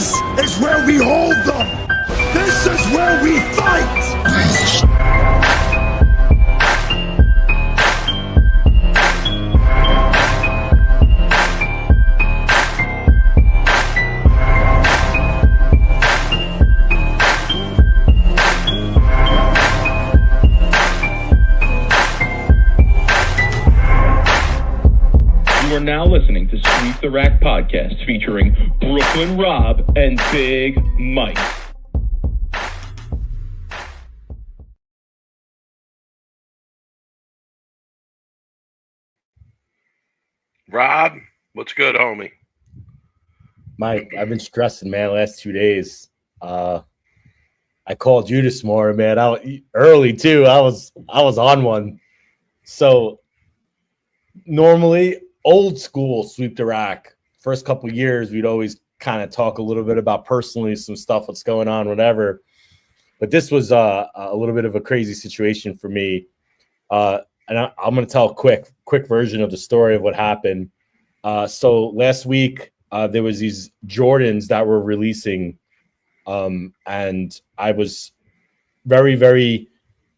This is where we hold them. This is where we fight. You are now listening to Sweep the Rack podcast featuring Brooklyn Rob and Big Mike. Rob, what's good, homie? Mike, I've been stressing, man, last 2 days. I called you this morning, man. Early too. I was on one. So normally, old school Sweep the Rack. First couple of years, we'd always kind of talk a little bit about personally some stuff, what's going on, whatever. But this was a little bit of a crazy situation for me. And I'm going to tell a quick version of the story of what happened. So last week, there was these Jordans that were releasing, and I was very, very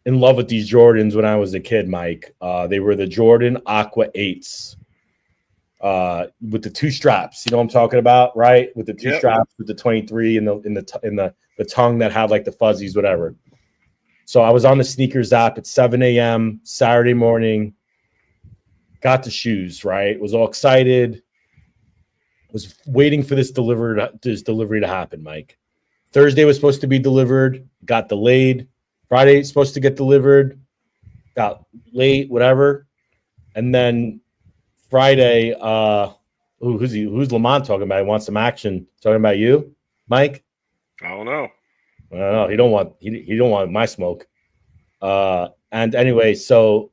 in love with these Jordans when I was a kid, Mike. They were the Jordan Aqua 8s with the two straps. You know what I'm talking about, right? With the two straps, with the 23 and the tongue that had like the fuzzies, whatever. So I was on the sneakers app at 7 a.m. Saturday morning. Got the shoes, right? Was all excited. Was waiting for this delivery to happen, Mike. Thursday was supposed to be delivered. Got delayed. Friday supposed to get delivered. Got late, whatever. And then Friday, who's Lamont talking about? He wants some action. Talking about you, Mike? I don't know. I don't know. He don't want my smoke. And anyway, so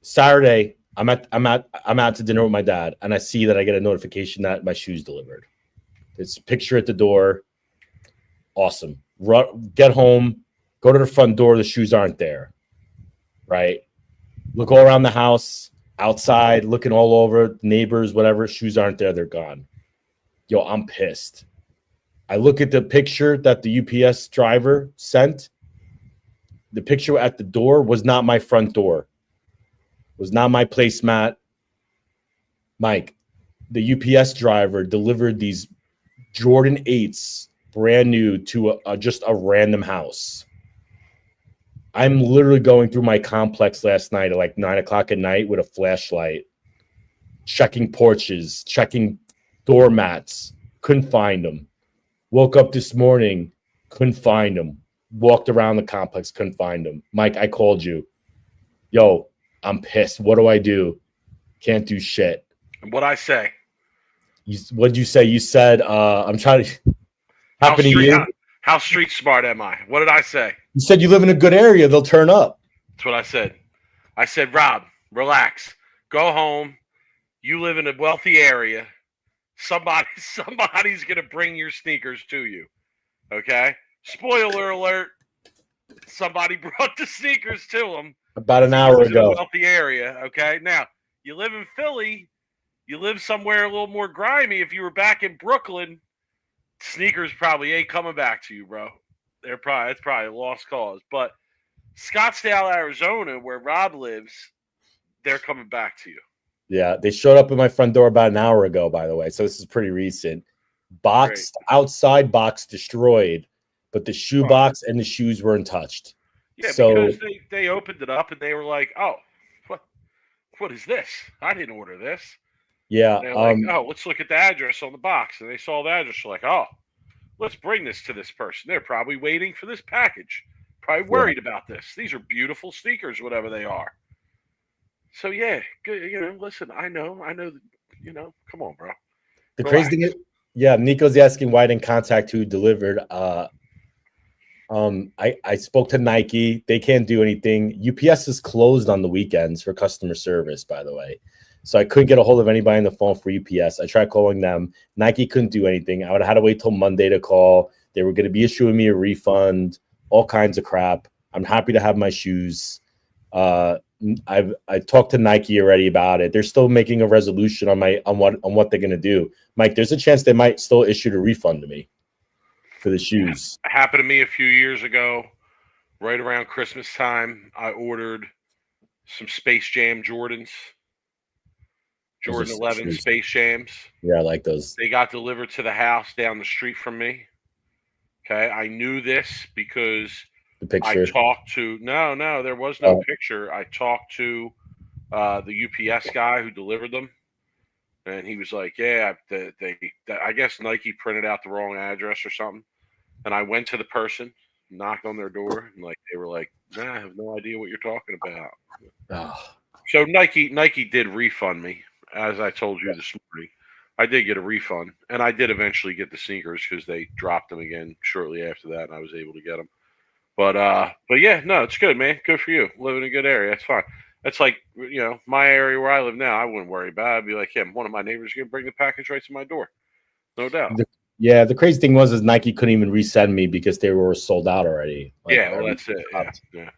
Saturday, I'm out to dinner with my dad, and I see that I get a notification that my shoes delivered. It's a picture at the door. Awesome. Get home, go to the front door. The shoes aren't there. Right. Look all around the house, outside, looking all over, neighbors, whatever. Shoes aren't there. They're gone. Yo, I'm pissed. I look at the picture that the UPS driver sent. The picture at the door was not my front door. Was not my placemat. Mike, the UPS driver delivered these Jordan 8s brand new to just a random house. I'm literally going through my complex last night at like 9 o'clock at night with a flashlight, checking porches, checking doormats. Couldn't find them. Woke up this morning, couldn't find them. Walked around the complex, couldn't find them. Mike, I called you. Yo, I'm pissed. What do I do? Can't do shit. What'd I say? What did you say? You said, I'm trying to... Happen to you? How street smart am I? What did I say? You said you live in a good area. They'll turn up. That's what I said. I said, Rob, relax. Go home. You live in a wealthy area. Somebody's going to bring your sneakers to you. Okay? Spoiler alert. Somebody brought the sneakers to him. About an hour ago. In a wealthy area. Okay? Now, you live in Philly. You live somewhere a little more grimy. If you were back in Brooklyn, sneakers probably ain't coming back to you, bro. It's probably a lost cause. But Scottsdale, Arizona, where Rob lives, they're coming back to you. Yeah, they showed up at my front door about an hour ago, by the way. So this is pretty recent. Boxed, outside box destroyed, but the shoe box and the shoes weren't touched. Yeah, so, because they opened it up and they were like, oh, what is this? I didn't order this. Yeah. And like, oh, let's look at the address on the box. And they saw the address. They're like, oh, let's bring this to this person. They're probably waiting for this package. Probably worried about this. These are beautiful sneakers, whatever they are. So, yeah, good, listen, I know, come on, bro. The crazy thing is, Nico's asking why I didn't contact who delivered. I spoke to Nike. They can't do anything. UPS is closed on the weekends for customer service, by the way. So I couldn't get a hold of anybody on the phone for UPS. I tried calling them. Nike couldn't do anything. I would have had to wait till Monday to call. They were going to be issuing me a refund, all kinds of crap. I'm happy to have my shoes. I talked to Nike already about it. They're still making a resolution on what they're gonna do. Mike, there's a chance they might still issue a refund to me for the shoes. It happened to me a few years ago, right around Christmas time. I ordered some Space Jam Jordans, Jordan 11 shoes. Space Jams. Yeah, I like those. They got delivered to the house down the street from me. Okay, I knew this because The picture. I talked to no, there was no picture. I talked to the UPS guy who delivered them, and he was like, "Yeah, I guess Nike printed out the wrong address or something." And I went to the person, knocked on their door, and they were like, "Nah, I have no idea what you're talking about." Oh, So Nike did refund me, as I told you this morning. I did get a refund, and I did eventually get the sneakers because they dropped them again shortly after that, and I was able to get them. But yeah, no, it's good, man. Good for you. Live in a good area. That's fine. That's like, my area where I live now. I wouldn't worry about it. I'd be like, yeah, one of my neighbors is gonna bring the package right to my door, no doubt. The crazy thing was Nike couldn't even resend me because they were sold out already. Yeah, well, that's it. Yeah.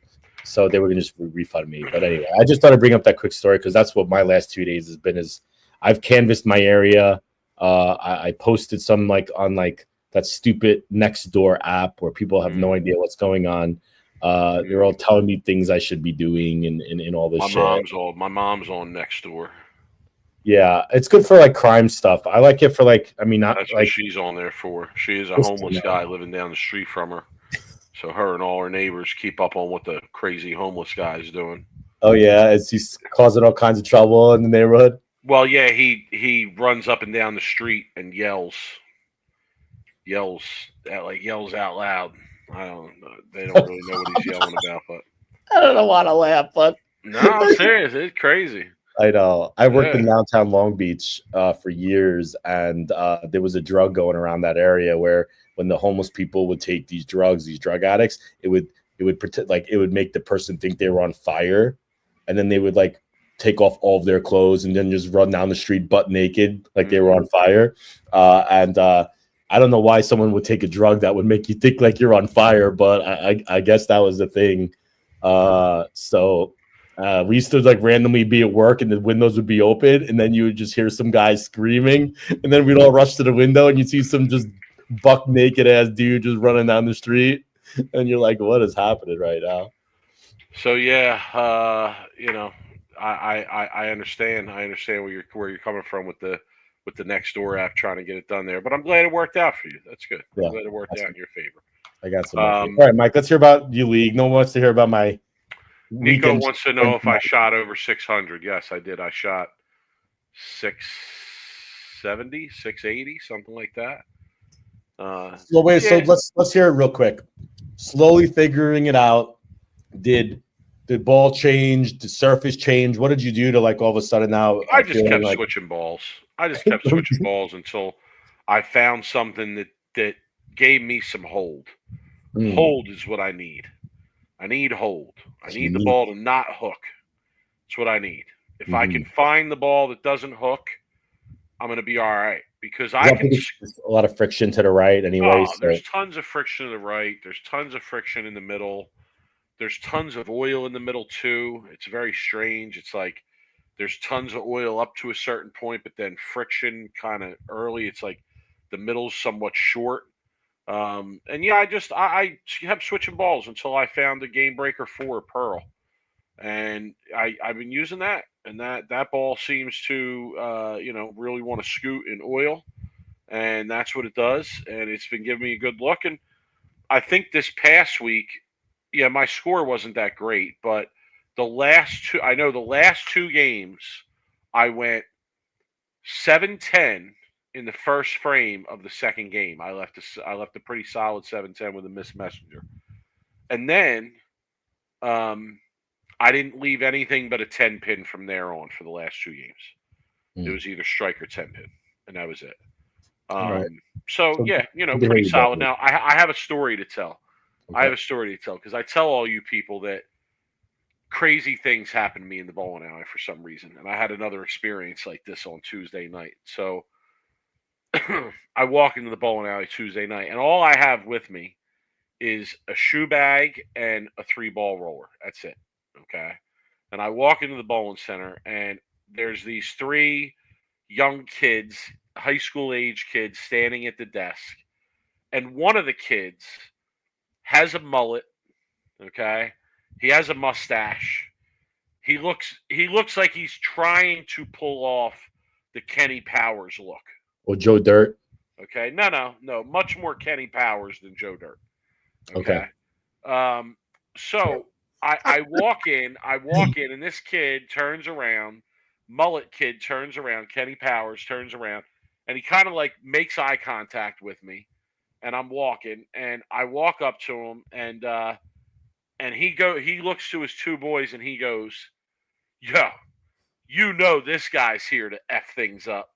So they were gonna just refund me. But anyway, I just thought I'd bring up that quick story because that's what my last 2 days has been. Is I've canvassed my area. I posted some on that stupid Nextdoor app where people have no idea what's going on. They're all telling me things I should be doing and all this shit. My mom's on Nextdoor. Yeah, it's good for crime stuff. I like it for That's what she's on there for. She is a homeless guy living down the street from her. So her and all her neighbors keep up on what the crazy homeless guy is doing. Oh yeah, he's causing all kinds of trouble in the neighborhood. Well, yeah, he runs up and down the street and yells out loud. I don't know. They don't really know what he's yelling about, but I don't want to laugh, but no, I'm serious. It's crazy. I know. I worked in downtown Long Beach for years, and there was a drug going around that area where when the homeless people would take these drugs, these drug addicts, it would pretend it would make the person think they were on fire, and then they would take off all of their clothes and then just run down the street butt naked they were on fire. I don't know why someone would take a drug that would make you think like you're on fire, but I guess that was the thing. We used to randomly be at work and the windows would be open and then you would just hear some guys screaming and then we'd all rush to the window and you'd see some just buck naked ass dude just running down the street and you're like, what is happening right now? So yeah, I understand. I understand where you're coming from with the Nextdoor app trying to get it done there, but I'm glad it worked out for you. That's good. I'm glad it worked out in your favor. I got some. All right, Mike, let's hear about you league. No one wants to hear about my Nico wants to know if I shot over 600. Yes, I did. I shot 670, 680, something like that. So let's hear it real quick. Slowly figuring it out. Did the ball change? Did surface change? What did you do to all of a sudden now? I just kept switching balls. I just kept switching balls until I found something that gave me some hold. Hold is what I need. I need hold. I need the ball to not hook. That's what I need. If I can find the ball that doesn't hook, I'm going to be all right. Because there's a lot of friction to the right anyway. There's tons of friction to the right. There's tons of friction in the middle. There's tons of oil in the middle too. It's very strange. It's there's tons of oil up to a certain point, but then friction kind of early. It's the middle's somewhat short. And yeah, I kept switching balls until I found the Game Breaker 4 Pearl. And I've been using that. And that ball seems to, really want to scoot in oil. And that's what it does. And it's been giving me a good look. And I think this past week, yeah, my score wasn't that great. But the last two games, I went 7-10 in the first frame of the second game. I left a pretty solid 7-10 with a missed messenger. And then I didn't leave anything but a 10 pin from there on for the last two games. It was either strike or 10 pin, and that was it. Right. So yeah, pretty solid. Now I have a story to tell. Okay. I have a story to tell because I tell all you people that crazy things happen to me in the bowling alley for some reason, and I had another experience like this on Tuesday night. So I walk into the bowling alley Tuesday night, and all I have with me is a shoe bag and a 3-ball roller. That's it. Okay. And I walk into the bowling center, and there's these 3 young kids, high school age kids, standing at the desk. And one of the kids has a mullet, okay? He has a mustache. He looks like he's trying to pull off the Kenny Powers look. Or Joe Dirt. Okay. No. Much more Kenny Powers than Joe Dirt. Okay. So I walk in, and this kid turns around, mullet kid turns around, Kenny Powers turns around, and he kind of like makes eye contact with me, and I'm walking, and I walk up to him, and he looks to his 2 boys, and he goes, "Yo, you know this guy's here to F things up."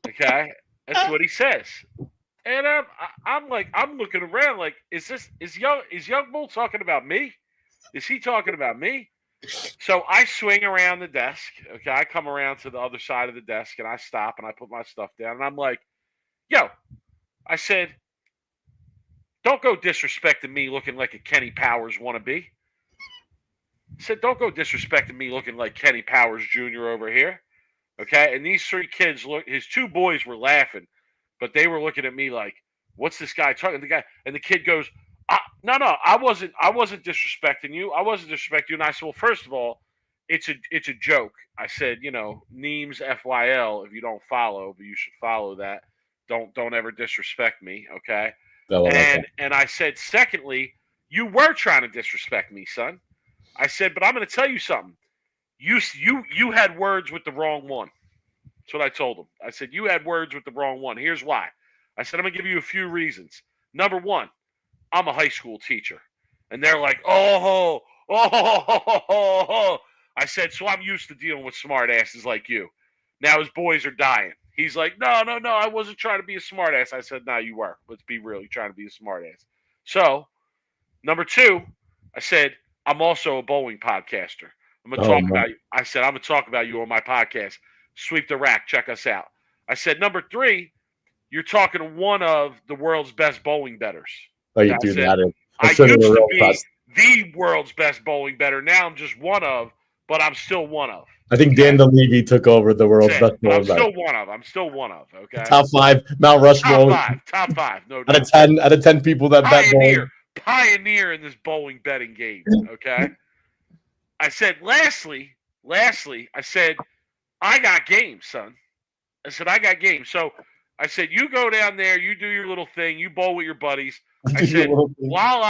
Okay? That's what he says. And I'm like, I'm looking around like, is young Bull talking about me? Is he talking about me? So I swing around the desk. Okay, I come around to the other side of the desk, and I stop, and I put my stuff down, and I'm like, yo, I said, don't go disrespecting me looking like a Kenny Powers wannabe. I said, don't go disrespecting me looking like Kenny Powers Jr. over here. Okay, and these 3 kids his 2 boys were laughing, but they were looking at me like, what's this guy talking? And the kid goes, no, I wasn't disrespecting you. I wasn't disrespecting you. And I said, well, first of all, it's a joke. I said, Neems FYL, if you don't follow, but you should follow that. Don't ever disrespect me, okay? And I said, secondly, you were trying to disrespect me, son. I said, but I'm going to tell you something. You had words with the wrong one. That's what I told him. I said, you had words with the wrong one. Here's why. I said, I'm going to give you a few reasons. Number 1, I'm a high school teacher. And they're like, oh. I said, so I'm used to dealing with smart asses like you. Now his boys are dying. He's like, no, I wasn't trying to be a smart ass. I said, no, you were. Let's be real. You're trying to be a smart ass. So, number 2, I said, I'm also a bowling podcaster. I'm going to talk about you. I said, I'm going to talk about you on my podcast. Sweep the Rack. Check us out. I said, number 3, you're talking to one of the world's best bowling bettors. Oh, you do that. I used to be the world's best bowling better. Now I'm just one of, but I'm still one of. I think Dan DeLevy took over the world's best bowling better. I'm still one of. Okay. Top 5 Mount Rushmore. Top five. No. Out of 10 people that bet bowling. Pioneer in this bowling betting game. Okay. I said, lastly, I said, I got game, son. I said, I got game. So I said, you go down there, you do your little thing, you bowl with your buddies. I said, while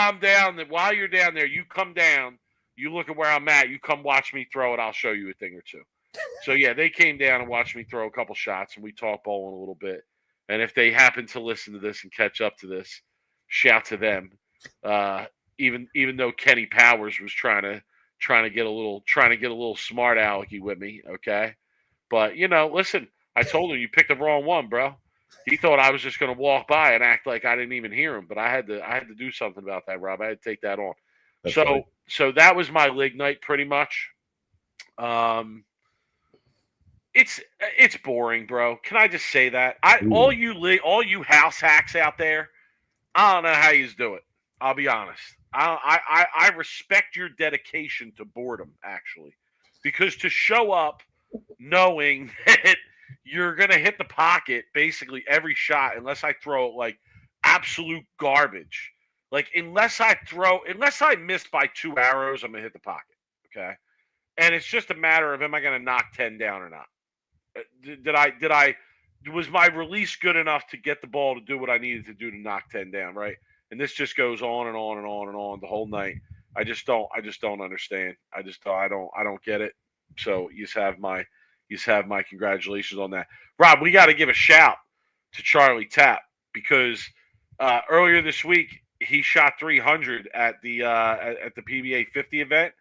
you're down there, you come down, you look at where I'm at, you come watch me throw it, I'll show you a thing or two. So yeah, they came down and watched me throw a couple shots, and we talked bowling a little bit. And if they happen to listen to this and catch up to this, shout to them. Even though Kenny Powers was trying to get a little smart alecky with me, okay? But listen, I told him you picked the wrong one, bro. He thought I was just going to walk by and act like I didn't even hear him, but I had to do something about that, Rob. I had to take that on. So that was my league night, pretty much. It's boring, bro. Can I just say that? All you house hacks out there, I don't know how you do it. I'll be honest. I respect your dedication to boredom, actually, because to show up knowing that you're gonna hit the pocket basically every shot, unless I throw like absolute garbage. Like unless I miss by 2 arrows, I'm gonna hit the pocket. Okay, and it's just a matter of, am I gonna knock 10 down or not? Was my release good enough to get the ball to do what I needed to do to knock 10 down? Right. And this just goes on and on and on and on the whole night. I just don't understand. I don't get it. So you just have my congratulations on that. Rob, we got to give a shout to Charlie Tapp, because earlier this week he shot 300 at the PBA 50 event,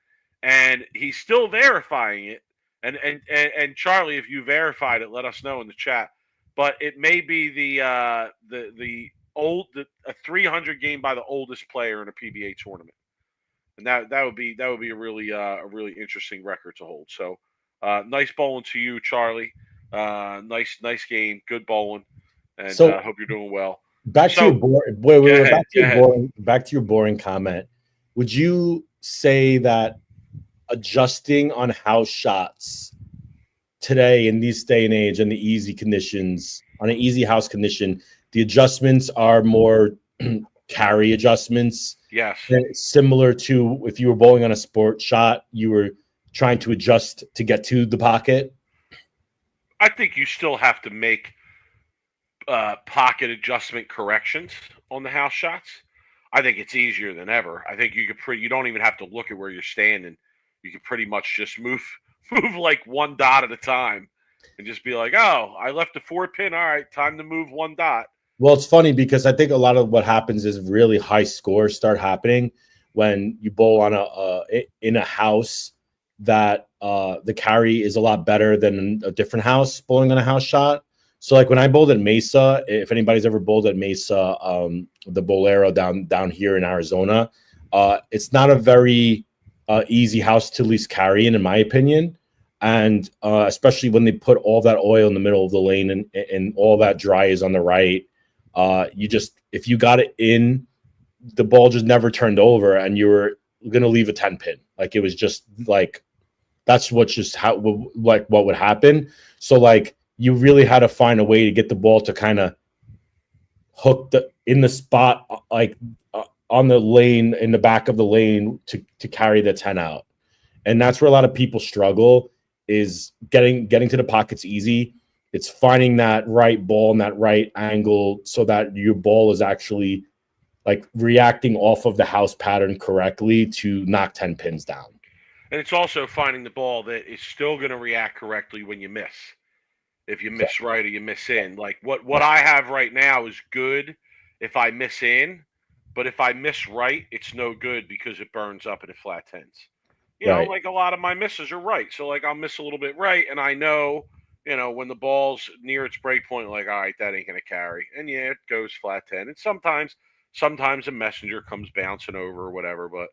and he's still verifying it. And Charlie, if you verified it, let us know in the chat. But it may be a 300 game by the oldest player in a PBA tournament, and that would be a really interesting record to hold. So nice bowling to you, Charlie. Nice game, good bowling, and hope you're doing well. Back to your boring comment. Would you say that adjusting on house shots today in this day and age and the easy conditions on an easy house condition, the adjustments are more carry adjustments? Yes. Similar to if you were bowling on a sport shot, you were trying to adjust to get to the pocket? I think you still have to make pocket adjustment corrections on the house shots. I think it's easier than ever. I think you don't even have to look at where you're standing. You can pretty much just move like one dot at a time and just be like, oh, I left a 4-pin. All right, time to move one dot. Well, it's funny because I think a lot of what happens is really high scores start happening when you bowl on in a house that the carry is a lot better than a different house bowling on a house shot. So like when I bowled at Mesa, if anybody's ever bowled at Mesa, the Bolero down here in Arizona, it's not a very easy house to at least carry in my opinion. And especially when they put all that oil in the middle of the lane and all that dry is on the right, if you got it in, the ball just never turned over and you were going to leave a 10-pin. Like it was just like, that's what would happen. So like you really had to find a way to get the ball to kind of hook in the spot, like on the lane, in the back of the lane to carry the 10 out. And that's where a lot of people struggle, is getting to the pockets easy. It's finding that right ball and that right angle so that your ball is actually like reacting off of the house pattern correctly to knock 10 pins down. And it's also finding the ball that is still going to react correctly when you miss. If you miss right or you miss in. Like what I have right now is good if I miss in, but if I miss right, it's no good because it burns up and it flat tens. You know, like a lot of my misses are right. So like I'll miss a little bit right, and I know, when the ball's near its break point, like, all right, that ain't gonna carry. And yeah, it goes flat 10. And sometimes a messenger comes bouncing over or whatever. But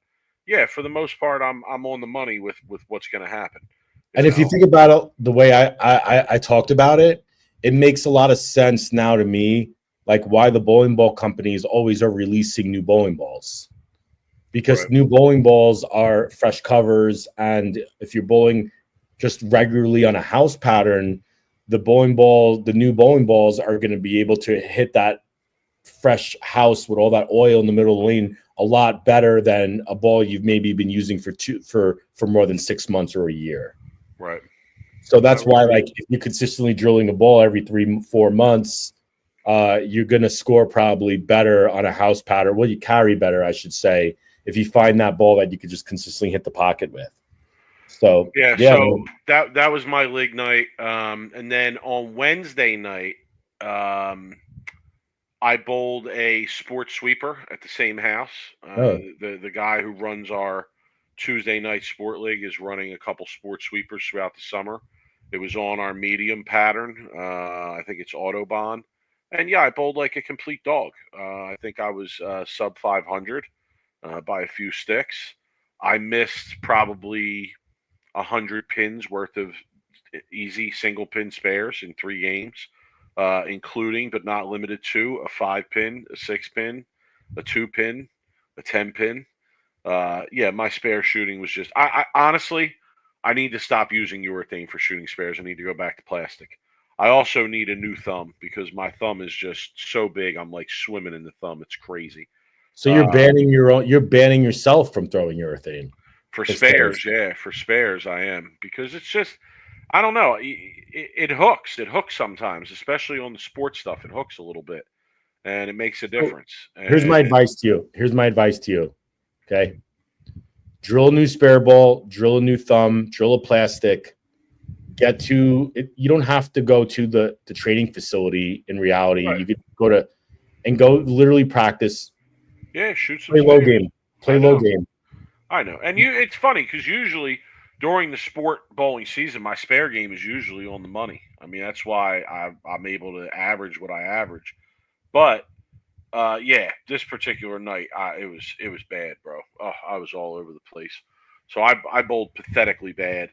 yeah, for the most part, I'm on the money with what's gonna happen. And if you think about it the way I talked about it, it makes a lot of sense now to me, like why the bowling ball companies always are releasing new bowling balls. Because new bowling balls are fresh covers, and if you're bowling just regularly on a house pattern, the new bowling balls are going to be able to hit that fresh house with all that oil in the middle of the lane a lot better than a ball you've maybe been using for more than 6 months or a year. Right. So that's why, like, if you're consistently drilling a ball every 3-4 months, you're going to score probably better on a house pattern. Well, you carry better, I should say, if you find that ball that you could just consistently hit the pocket with. So so that was my league night. And then on Wednesday night, I bowled a sports sweeper at the same house. The guy who runs our Tuesday night sport league is running a couple sports sweepers throughout the summer. It was on our medium pattern. I think it's Autobahn. And yeah, I bowled like a complete dog. I think I was sub 500 by a few sticks. I missed probably 100 pins worth of easy single pin spares in 3 games, including but not limited to a 5-pin, a 6-pin, a 2-pin, a 10-pin. My spare shooting was just. I honestly, I need to stop using urethane for shooting spares. I need to go back to plastic. I also need a new thumb because my thumb is just so big. I'm like swimming in the thumb. It's crazy. So you're banning yourself from throwing urethane for spares. Yeah, for spares I am, because it's just, I don't know. It hooks. It hooks sometimes, especially on the sports stuff. It hooks a little bit, and it makes a difference. Here's my advice to you. Okay. Drill a new spare ball, drill a new thumb, drill a plastic. Get to it. You don't have to go to the training facility in reality. Right. You could go literally practice. Yeah, shoot some. Play low game. I know. And it's funny because usually during the sport bowling season, my spare game is usually on the money. I mean, that's why I'm able to average what I average. But this particular night, it was bad, bro. Oh, I was all over the place. So I bowled pathetically bad.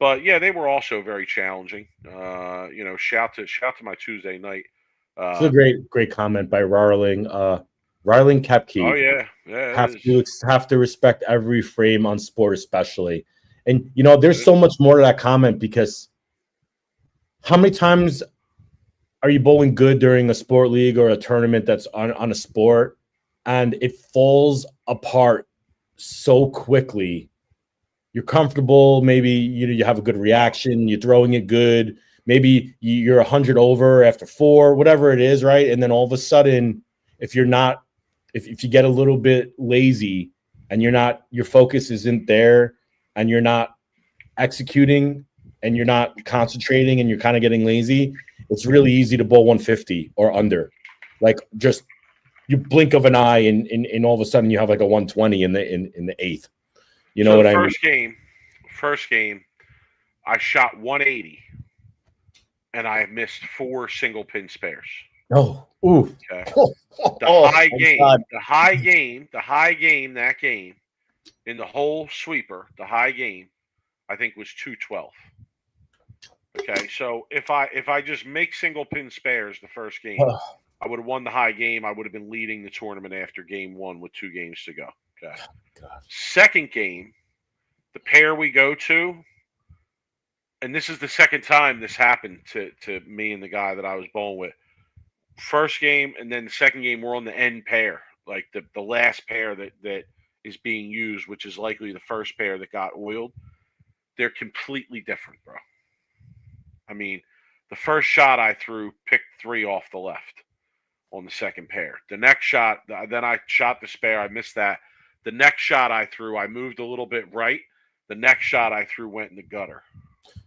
But yeah, they were also very challenging. Shout to my Tuesday night. It's a great comment by Rarling. Riley and Oh Kepke yeah, have to respect every frame on sport, especially. And there's so much more to that comment, because how many times are you bowling good during a sport league or a tournament that's on a sport, and it falls apart so quickly? You're comfortable, maybe you have a good reaction, you're throwing it good, maybe you're 100 over after 4, whatever it is, right? And then all of a sudden, if you're not, if you get a little bit lazy and your focus isn't there, and you're not executing, and you're not concentrating, and you're kind of getting lazy, it's really easy to bowl 150 or under. Like, just you blink of an eye, and all of a sudden you have like a 120 in the eighth. You know so what the I mean? first game, I shot 180, and I missed 4 single pin spares. Oh, ooh. Okay. Oh, The high game that game in the whole sweeper, the high game, I think was 212. Okay, so if I just make single pin spares the first game, I would have won the high game. I would have been leading the tournament after game 1 with 2 games to go. Okay. God. Second game, the pair we go to, and this is the second time this happened to me and the guy that I was bowling with. First game and then the second game, we're on the end pair, like the last pair that is being used, which is likely the first pair that got oiled. They're completely different, bro. I mean, the first shot I threw picked 3 off the left on the second pair. The next shot, then I shot the spare. I missed that. The next shot I threw, I moved a little bit right. The next shot I threw went in the gutter.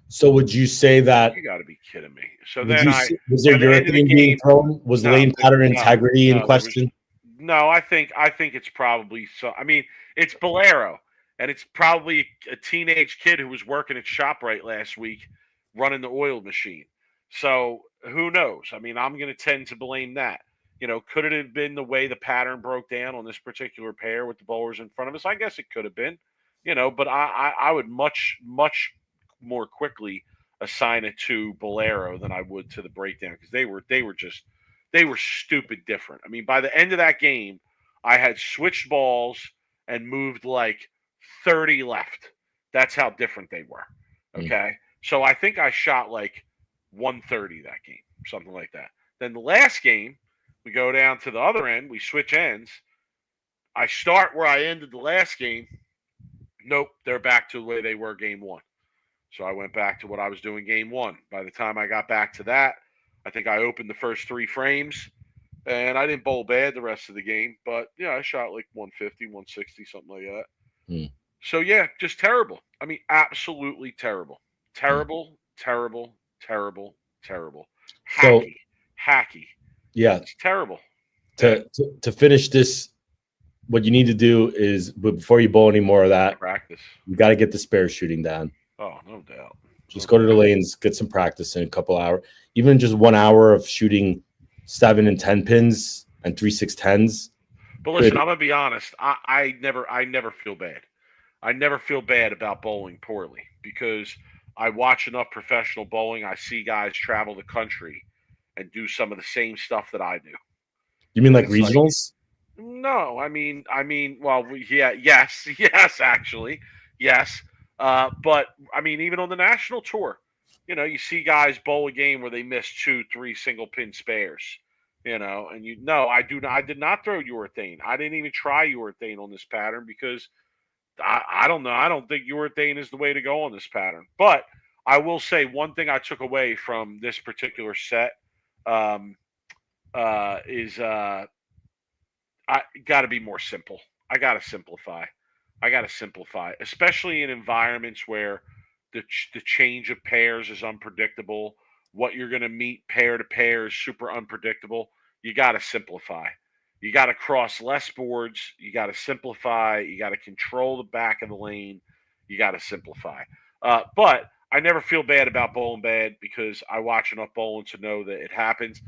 So would you say that? You got to be kidding me. So then was there urethane being thrown? Was lane pattern integrity in question? No, I think it's probably so. I mean, it's Bolero, and it's probably a teenage kid who was working at ShopRite last week running the oil machine. So who knows? I mean, I'm going to tend to blame that. Could it have been the way the pattern broke down on this particular pair with the bowlers in front of us? I guess it could have been. But I would much more quickly assign it to Bolero than I would to the breakdown, because they were stupid different. I mean, by the end of that game, I had switched balls and moved like 30 left. That's how different they were. Okay. So I think I shot like 130 that game, something like that. Then the last game, we go down to the other end, we switch ends. I start where I ended the last game. Nope, they're back to the way they were game 1. So I went back to what I was doing game 1. By the time I got back to that, I think I opened the first 3 frames, and I didn't bowl bad the rest of the game. But, yeah, I shot like 150, 160, something like that. So, yeah, just terrible. I mean, absolutely terrible. Terrible, terrible, terrible, terrible. Hacky. Yeah. It's terrible. To finish this, what you need to do is, before you bowl any more of that, practice. You got to get the spare shooting down. Oh, no doubt. Just go to the lanes, get some practice in a couple hours. Even just 1 hour of shooting 7 and 10 pins and 3 6-10s. But listen, I'm gonna be honest. I never feel bad. I never feel bad about bowling poorly, because I watch enough professional bowling. I see guys travel the country and do some of the same stuff that I do. You mean like regionals? No, I mean, well, yes, actually, yes. But I mean, even on the national tour, you see guys bowl a game where they miss 2, 3 single pin spares, and I did not throw urethane. I didn't even try urethane on this pattern, because I don't know. I don't think urethane is the way to go on this pattern. But I will say one thing I took away from this particular set is I got to be more simple. I got to simplify, especially in environments where the change of pairs is unpredictable. What you're going to meet pair to pair is super unpredictable. You got to simplify. You got to cross less boards. You got to simplify. You got to control the back of the lane. You got to simplify. But I never feel bad about bowling bad, because I watch enough bowling to know that it happens.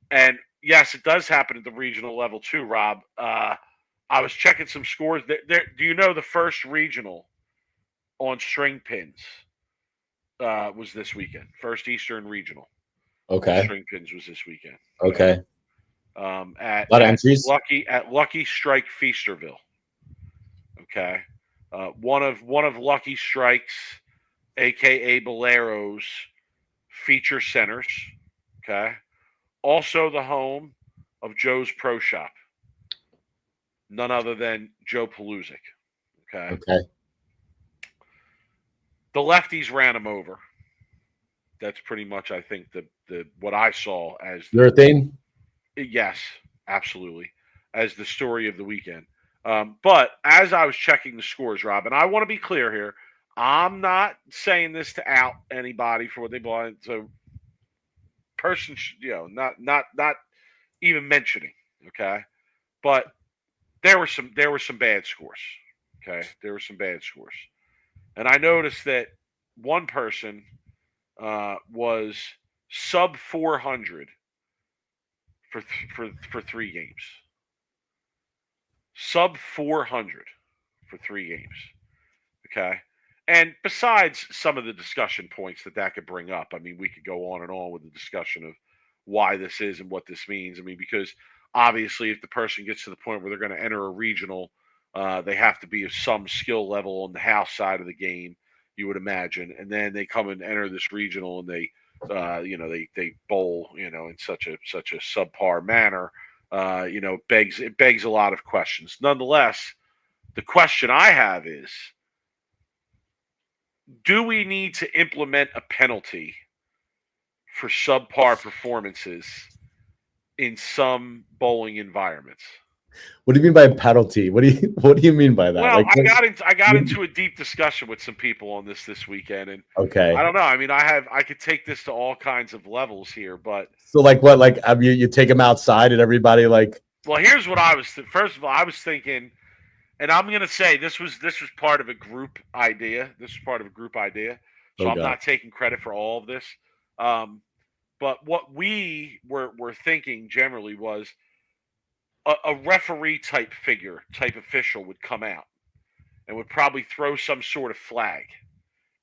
And yes, it does happen at the regional level too, Rob. I was checking some scores. Do you know the first regional on string pins was this weekend? First Eastern regional. Okay. String pins was this weekend. Okay. At A lot of entries. Lucky Strike Feasterville. Okay, one of Lucky Strike's, aka Bolero's, feature centers. Okay, also the home of Joe's Pro Shop. None other than Joe Pelusic. Okay, Okay. the lefties ran him over. That's pretty much, I think, the what I saw as Urethane. yes, absolutely, as the story of the weekend. But as I was checking the scores, Rob, and I want to be clear here, I'm not saying this to out anybody for what they bought. So, person, not even mentioning. Okay, but there were some bad scores. Okay, there were some bad scores, and I noticed that one person was sub 400 for 3 games. Sub 400 for 3 games. Okay. And besides some of the discussion points that could bring up, I mean, we could go on and on with the discussion of why this is and what this means. I mean, because obviously, if the person gets to the point where they're going to enter a regional, they have to be of some skill level on the house side of the game, you would imagine. And then they come and enter this regional and they bowl, in such a subpar manner. Begs a lot of questions. Nonetheless, the question I have is, do we need to implement a penalty for subpar performances in some bowling environments? What do you mean by penalty? What do you mean by that? Well, Like, I got into a deep discussion with some people on this weekend, and okay. I don't know. I mean, I could take this to all kinds of levels here, but So like what? Like you take them outside and everybody like. Well, here's what I was. First of all, I was thinking, and I'm going to say this was part of a group idea. This is part of a group idea, so I'm not taking credit for all of this. But what we were thinking generally was a referee type official would come out and would probably throw some sort of flag,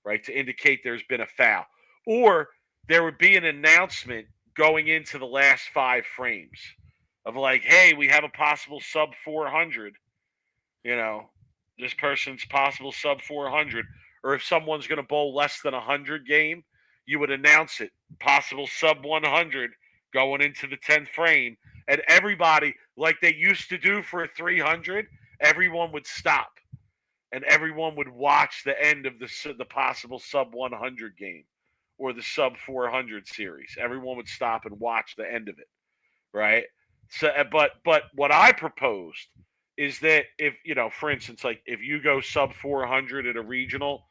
right, to indicate there's been a foul, or there would be an announcement going into the last 5 frames of like, hey, we have a possible sub 400. This person's possible sub 400. Or if someone's going to bowl less than 100 game, you would announce it, possible sub 100 going into the 10th frame. And everybody, like they used to do for a 300, everyone would stop. And everyone would watch the end of the possible sub 100 game or the sub 400 series. Everyone would stop and watch the end of it, right? So, but what I proposed is that if, for instance, like if you go sub 400 at a regional,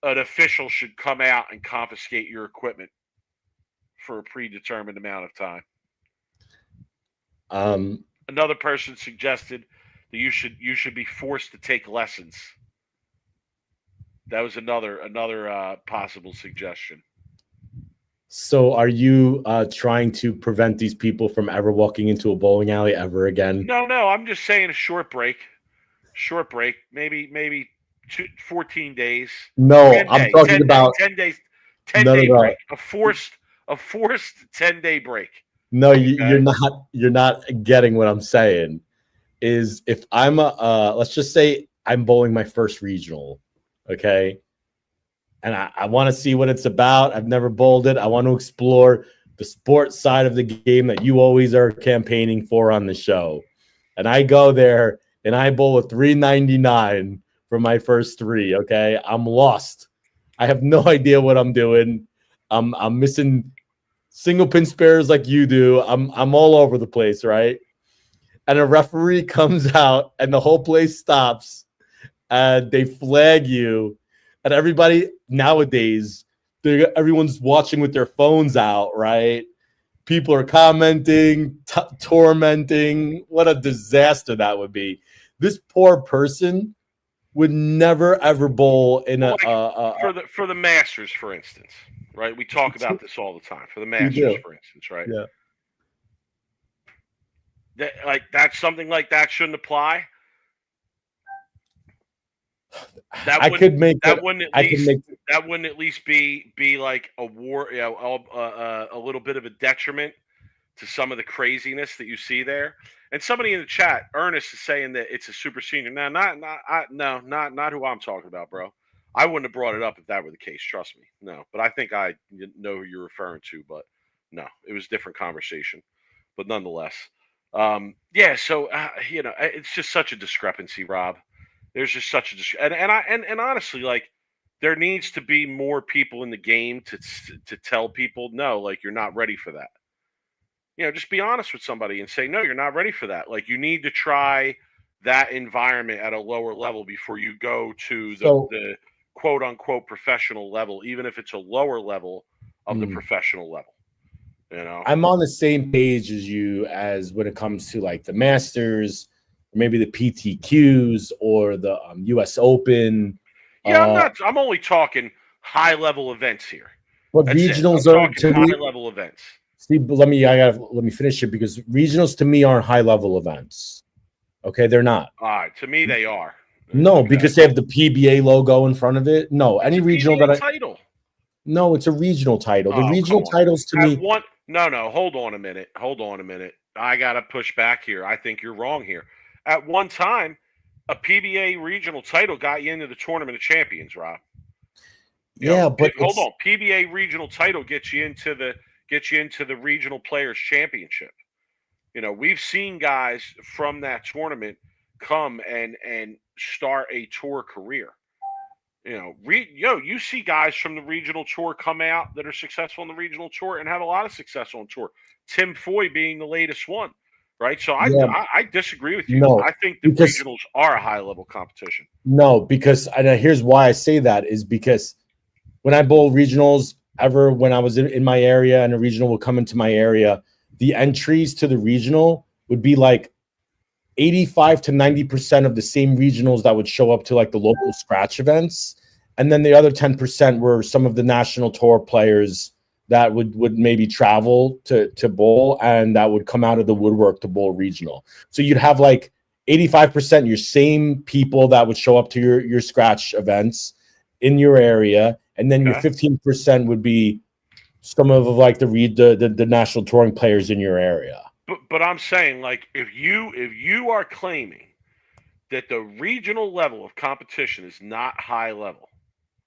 an official should come out and confiscate your equipment for a predetermined amount of time. Another person suggested that you should be forced to take lessons. That was another possible suggestion. So are you trying to prevent these people from ever walking into a bowling alley ever again? No, I'm just saying a short break. Maybe 14 days. No, I'm talking about 10 days, 10-day break. A forced 10-day break. No, you're not getting what I'm saying. Is if I'm let's just say I'm bowling my first regional, okay? And I want to see what it's about. I've never bowled it. I want to explore the sports side of the game that you always are campaigning for on the show. And I go there and I bowl a 399 for my first 3. Okay, I'm lost. I have no idea what I'm doing. I'm missing single pin spares like you do. I'm all over the place, right? And a referee comes out and the whole place stops and they flag you. And everybody nowadays, everyone's watching with their phones out, right? People are commenting, tormenting. What a disaster that would be. This poor person would never ever bowl in for the Masters, for instance, right? We talk about this all the time. For the Masters, for instance, right? Yeah. That's something like that shouldn't apply. That wouldn't at least be like a war, a little bit of a detriment to some of the craziness that you see there. And somebody in the chat, Ernest, is saying that it's a super senior. No, not who I'm talking about, bro. I wouldn't have brought it up if that were the case. Trust me, no. But I think I know who you're referring to. But no, it was a different conversation. But nonetheless, yeah. So it's just such a discrepancy, Rob. There's just such a and honestly, like there needs to be more people in the game to tell people no, like you're not ready for that. Just be honest with somebody and say, no, you're not ready for that. Like you need to try that environment at a lower level before you go to the quote unquote professional level, even if it's a lower level of the professional level. I'm on the same page as you as when it comes to like the Masters, maybe the PTQs or the US Open. Yeah, I'm only talking high level events here. But That's regionals are to me high level events. See, but let me finish it because regionals to me aren't high level events. Okay, they're not. All right, to me they are. No, because they have the PBA logo in front of it. No, it's any a regional PBA that title. No, it's a regional title. The regional titles to me. No, hold on a minute. I gotta push back here. I think you're wrong here. At one time, a PBA regional title got you into the Tournament of Champions, Rob. But hold on. PBA regional title gets you into the Regional Players Championship. We've seen guys from that tournament come and start a tour career. You see guys from the regional tour come out that are successful in the regional tour and have a lot of success on tour. Tim Foy being the latest one, right? So I disagree with you. No, I think the regionals are a high level competition. No, because here's why I say that is because when I bowl regionals, when I was in my area and a regional would come into my area, the entries to the regional would be like 85 to 90% of the same regionals that would show up to like the local scratch events. And then the other 10% were some of the national tour players that would maybe travel to bowl and that would come out of the woodwork to bowl regional. So you'd have like 85% your same people that would show up to your scratch events in your area. And then your 15% would be some of like the national touring players in your area. But I'm saying, like, if you are claiming that the regional level of competition is not high level,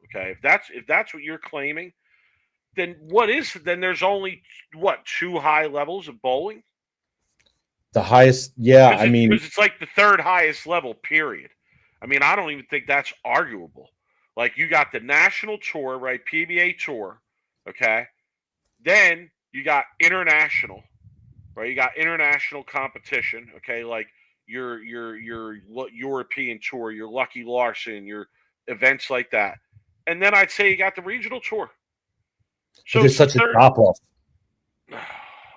okay, if that's what you're claiming, then there's only two high levels of bowling? The highest, yeah. Because it's like the third highest level, period. I mean, I don't even think that's arguable. Like you got the national tour, right? PBA tour, okay. Then you got international. Right, you got international competition, okay, like your European tour, your Lucky Larson, your events like that, and then I'd say you got the regional tour. So there's such a drop off.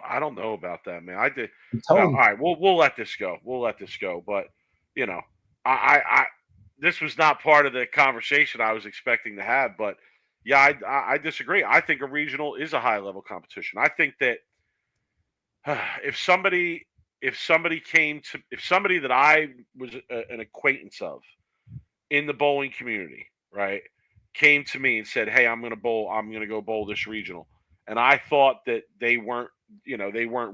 I don't know about that, man. I did. All right, we'll let this go. But I this was not part of the conversation I was expecting to have. But yeah, I disagree. I think a regional is a high level competition. I think that. If somebody that I was an acquaintance of in the bowling community, right, came to me and said, "Hey, I'm going to go bowl this regional," and I thought that they weren't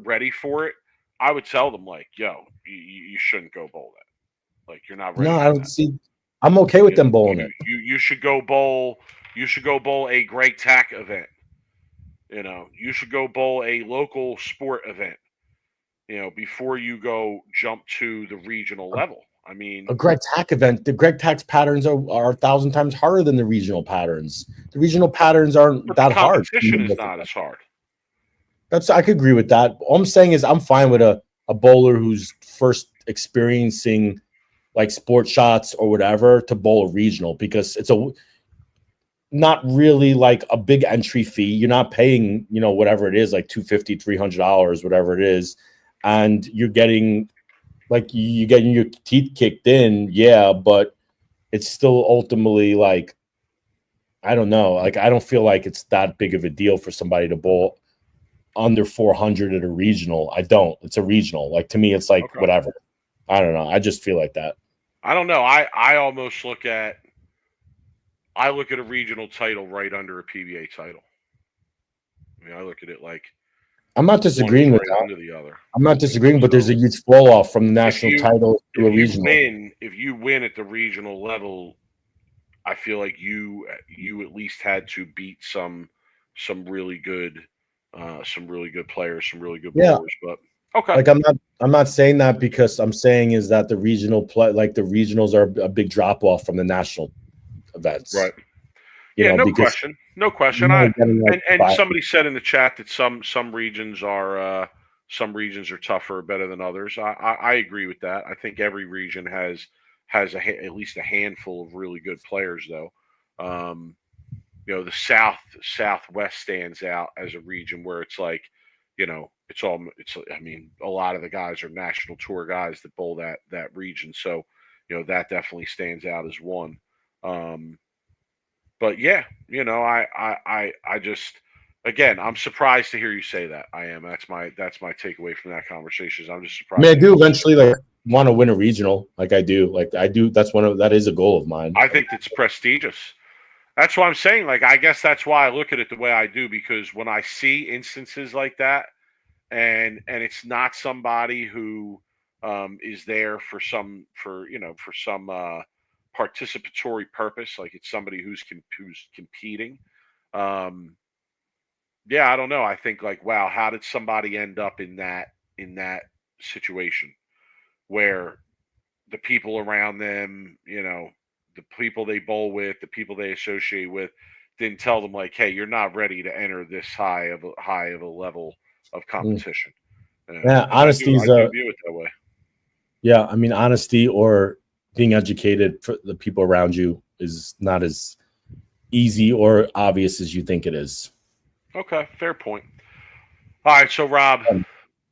ready for it, I would tell them like, "Yo, you shouldn't go bowl that. Like, you're not ready." No, I don't see. I'm okay with them bowling it. You should go bowl. You should go bowl a Greg Tack event. You should go bowl a local sport event, before you go jump to the regional level. I mean, a Greg Tack event, the Greg Tack's patterns are 1,000 times harder than the regional patterns. The regional patterns aren't that hard. Competition is not as hard. I could agree with that. All I'm saying is I'm fine with a bowler who's first experiencing like sport shots or whatever to bowl a regional because it's not really like a big entry fee. You're not paying, whatever it is, like $250, $300, whatever it is. And you're getting your teeth kicked in. Yeah. But it's still ultimately like, I don't know. Like, I don't feel like it's that big of a deal for somebody to bowl under 400 at a regional. I don't. It's a regional. Like, to me, it's like, whatever. I don't know. I just feel like that. I don't know. I almost look at a regional title right under a PBA title. I mean, I look at it like I'm not disagreeing with right that. under the other. I'm not disagreeing, but there's a huge fall off from the national title to a regional. If you win at the regional level, I feel like you at least had to beat some really good players, some really good bowlers. But okay, like I'm not saying that, because I'm saying is that the regional play, like the regionals are a big drop off from the national events, right? You know, no because question, no question. And somebody said in the chat that some regions are tougher, better than others. I agree with that. I think every region has at least a handful of really good players, though. The Southwest stands out as a region where it's like, I mean, a lot of the guys are national tour guys that bowl that region, so that definitely stands out as one. But yeah, I just, again, I'm surprised to hear you say that. I am. That's my takeaway from that conversation. Is I'm just surprised. I mean, I do eventually want to win a regional, like I do. That is a goal of mine. I think it's prestigious. That's what I'm saying. Like, I guess that's why I look at it the way I do, because when I see instances like that, and it's not somebody who is there for some participatory purpose, like it's somebody who's competing. Yeah, I don't know. I think like, wow, how did somebody end up in that situation where the people around them, the people they bowl with, the people they associate with, didn't tell them like, hey, you're not ready to enter this high of a level of competition. Yeah, honesty is I do view it that way. Yeah, I mean, honesty or being educated for the people around you is not as easy or obvious as you think it is. Okay, fair point. All right, so Rob,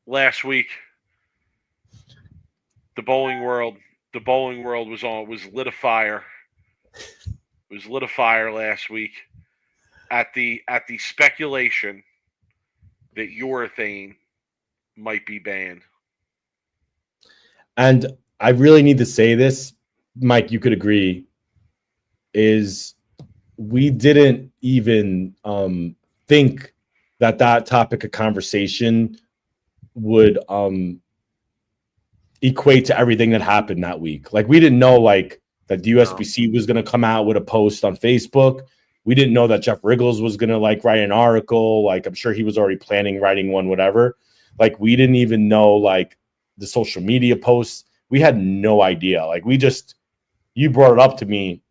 last week, the bowling world was lit afire. It was lit afire last week at the speculation that urethane might be banned. And I really need to say this, Mike, you could agree, is we didn't even think that topic of conversation would equate to everything that happened that week. Like, we didn't know like that the USBC was going to come out with a post on Facebook. We didn't know that Jeff Riggles was going to like write an article. Like, I'm sure he was already planning writing one, whatever. Like, we didn't even know like the social media posts. We had no idea. Like, you brought it up to me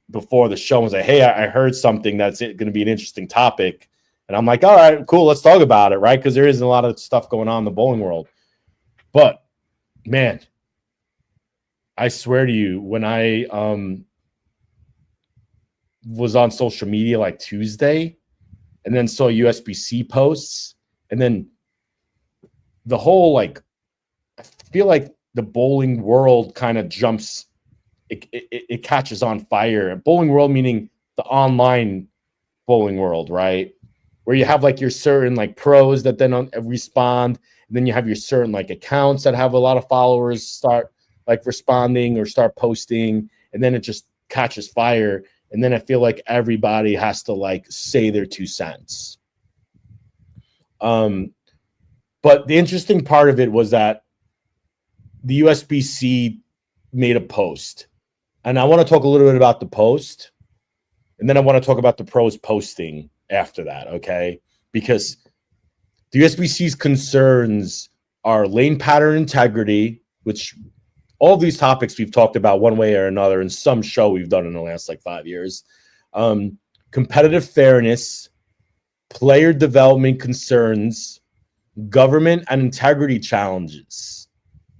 before the show and was like, hey, I heard something that's going to be an interesting topic. And I'm like, all right, cool, let's talk about it, right? Because there isn't a lot of stuff going on in the bowling world. But, man, I swear to you, when I was on social media like Tuesday and then saw USBC posts, and then the whole, like, I feel like the bowling world kind of jumps, it catches on fire. Bowling world meaning the online bowling world, right? Where you have like your certain like pros that then respond, and then you have your certain like accounts that have a lot of followers start like responding or start posting, and then it just catches fire. And then I feel like everybody has to like say their 2 cents. But the interesting part of it was that the USBC made a post, and I want to talk a little bit about the post, and then I want to talk about the pros posting after that, okay? Because the USBC's concerns are lane pattern integrity, which all these topics we've talked about one way or another in some show we've done in the last like 5 years. Competitive fairness, player development concerns, government and integrity challenges.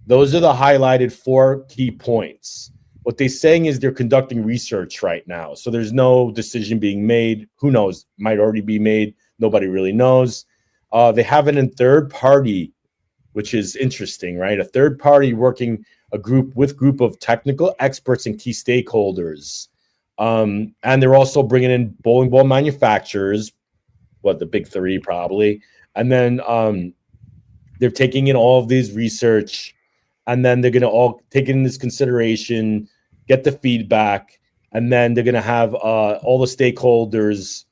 Those are the highlighted 4 key points. What they're saying is they're conducting research right now. So there's no decision being made. Who knows? Might already be made. Nobody really knows. They have it in third party, which is interesting, right? A third party working a group of technical experts and key stakeholders. And they're also bringing in bowling ball manufacturers, the big 3 probably. And then they're taking in all of these research, and then they're going to all take in this consideration, get the feedback, and then they're going to have all the stakeholders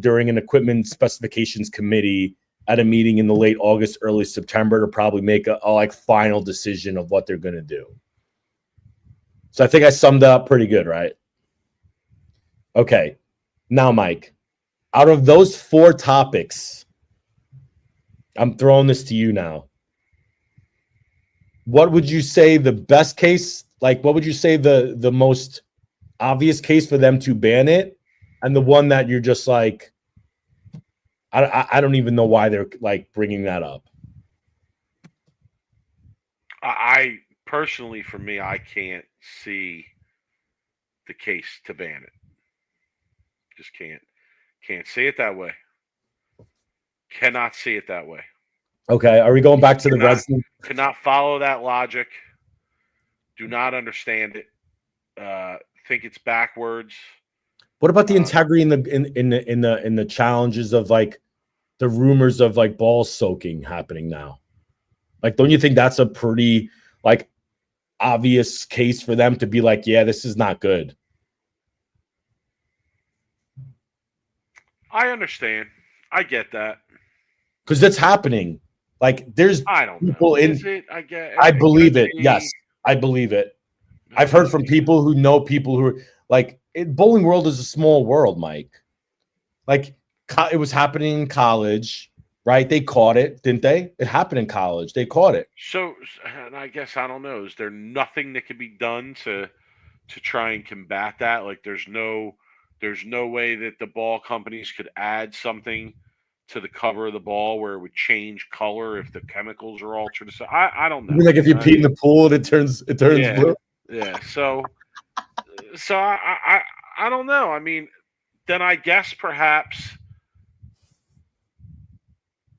during an equipment specifications committee at a meeting in the late August, early September to probably make a like final decision of what they're going to do. So I think I summed up pretty good, right? Okay. Now, Mike, out of those 4 topics, I'm throwing this to you now. What would you say the best case, like what would you say the most obvious case for them to ban it, and the one that you're just like, I don't even know why they're like bringing that up? I personally, for me, I can't see the case to ban it. Just can't see it that way. Cannot see it that way. Okay, are we going back to the Redskins? Cannot follow that logic. Do not understand it. Think it's backwards. What about the integrity in the challenges of like the rumors of like ball soaking happening now? Like, don't you think that's a pretty like obvious case for them to be like, yeah, this is not good? I understand. I get that. Because it's happening. Like, there's I don't people know. in. Is it? I get. I believe it. Yes, I believe it. I've heard from people who know people who are like, bowling world is a small world, Mike. Like, it was happening in college, right? They caught it, didn't they? It happened in college. They caught it. So, and I guess I don't know. Is there nothing that can be done to try and combat that? Like, there's no way that the ball companies could add something to the cover of the ball where it would change color if the chemicals are altered. So I don't know. Like if you pee in the pool and it turns blue. Yeah. So I don't know. I mean, then I guess perhaps,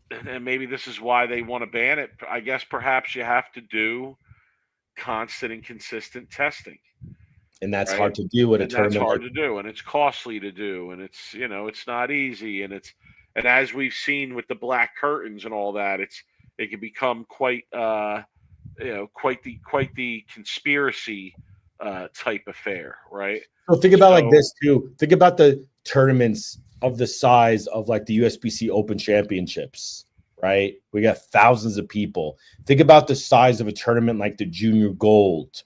and maybe this is why they want to ban it. I guess perhaps you have to do constant and consistent testing. And that's hard to do at a tournament. That's hard to do, and it's costly to do, and it's it's not easy, and as we've seen with the black curtains and all that, it can become quite quite the conspiracy type affair, right? So think about like this too. Think about the tournaments of the size of like the USBC Open Championships, right? We got thousands of people. Think about the size of a tournament like the Junior Gold,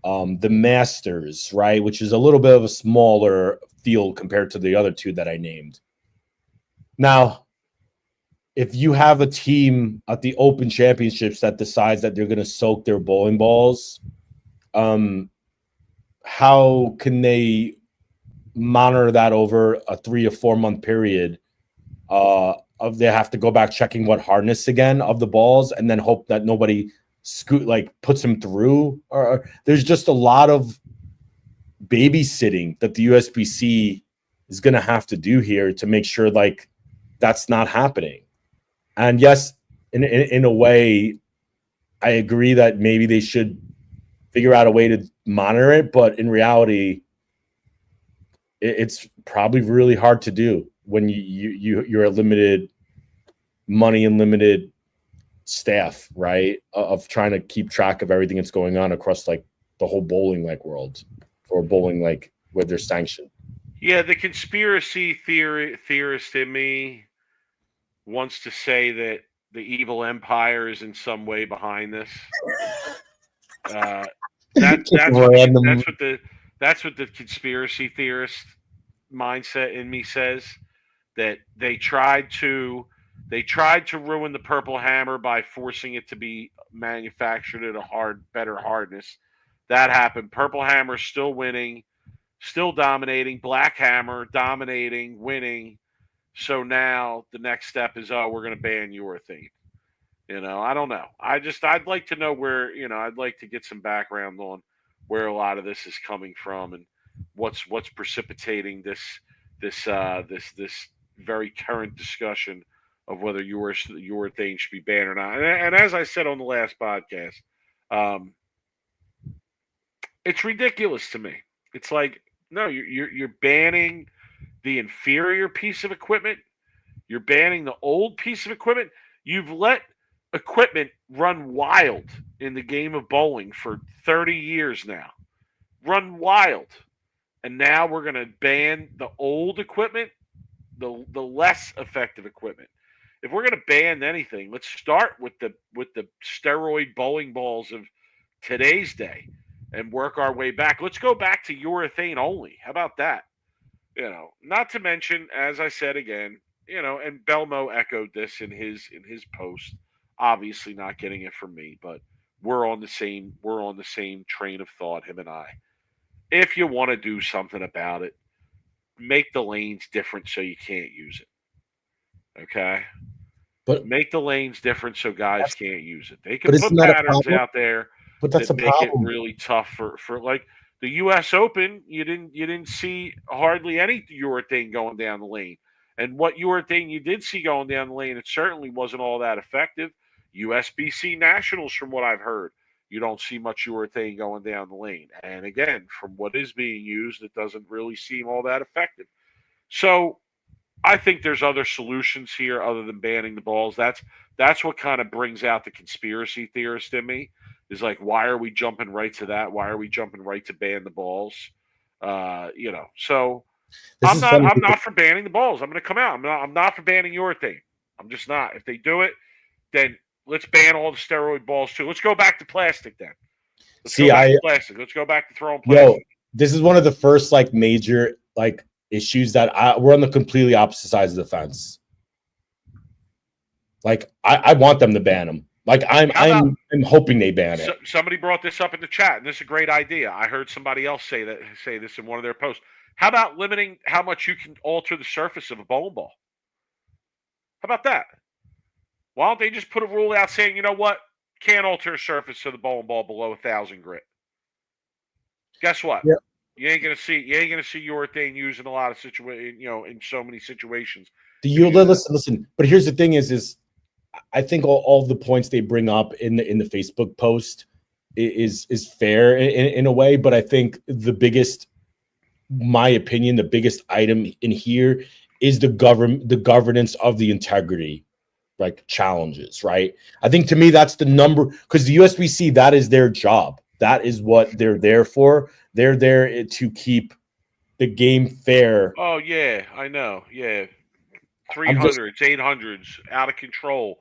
the Masters, right? Which is a little bit of a smaller field compared to the other 2 that I named. Now, if you have a team at the Open Championships that decides that they're going to soak their bowling balls, how can they monitor that over a 3 or 4 month period? Of they have to go back checking what hardness again of the balls, and then hope that nobody puts them through. Or there's just a lot of babysitting that the USBC is going to have to do here to make sure like that's not happening. And yes, in a way, I agree that maybe they should figure out a way to monitor it, but in reality, it's probably really hard to do when you're a limited money and limited staff, right? Of trying to keep track of everything that's going on across like the whole bowling like world, or bowling like where they're sanctioned. Yeah, the conspiracy theorist in me wants to say that the evil empire is in some way behind this. That's what the conspiracy theorist mindset in me says, that they tried to ruin the Purple Hammer by forcing it to be manufactured at a better hardness. That happened. Purple Hammer still winning, still dominating. Black Hammer dominating, winning. So now the next step is, we're going to ban urethane. I don't know. I'd like to know where, I'd like to get some background on where a lot of this is coming from and what's precipitating this very current discussion of whether urethane should be banned or not. And as I said on the last podcast, it's ridiculous to me. It's like, no, you're banning the inferior piece of equipment. You're banning the old piece of equipment. You've let equipment run wild in the game of bowling for 30 years now. Run wild. And now we're going to ban the old equipment, the less effective equipment. if we're gonna ban anything, let's start with the steroid bowling balls of today's day and work our way back. Let's go back to urethane only. How about that? Not to mention, as I said again, and Belmo echoed this in his post. Obviously, not getting it from me, but we're on the same train of thought, him and I. If you want to do something about it, make the lanes different so you can't use it. Okay, But make the lanes different so guys can't use it. They can but it's put not a patterns problem. out there But that's that a make it problem. really tough for like the U.S. Open. You didn't see hardly any urethane going down the lane, and what urethane you did see going down the lane, it certainly wasn't all that effective. USBC Nationals, from what I've heard, you don't see much urethane going down the lane, and again, from what is being used, it doesn't really seem all that effective. So I think there's other solutions here other than banning the balls. That's what kind of brings out the conspiracy theorist in me. Is like, why are we jumping right to that? Why are we jumping right to ban the balls? So This is funny. I'm not for banning the balls. I'm going to come out. I'm not for banning urethane. I'm just not. If they do it, then let's ban all the steroid balls too. Let's go back to plastic then. Let's go back to plastic. Let's go back to throwing plastic. This is one of the first like major like issues that we're on the completely opposite sides of the fence. Like I want them to ban them. Like I'm hoping they ban it. Somebody brought this up in the chat, and this is a great idea. I heard somebody else say this in one of their posts. How about limiting how much you can alter the surface of a bowling ball? How about that? Why don't they just put a rule out saying, you know what, can't alter a surface of the bowling ball below 1,000 grit? Guess what? Yeah. You ain't gonna see urethane used in a lot of situations. In so many situations. Listen. But here's the thing: is I think all the points they bring up in the Facebook post is fair in a way. But I think the biggest item in here is the governance of the integrity, like challenges. Right? I think to me that's the number, because the USBC, that is their job. That is what they're there for. They're there to keep the game fair. Oh, yeah, I know. Yeah. 300s, 800s, out of control.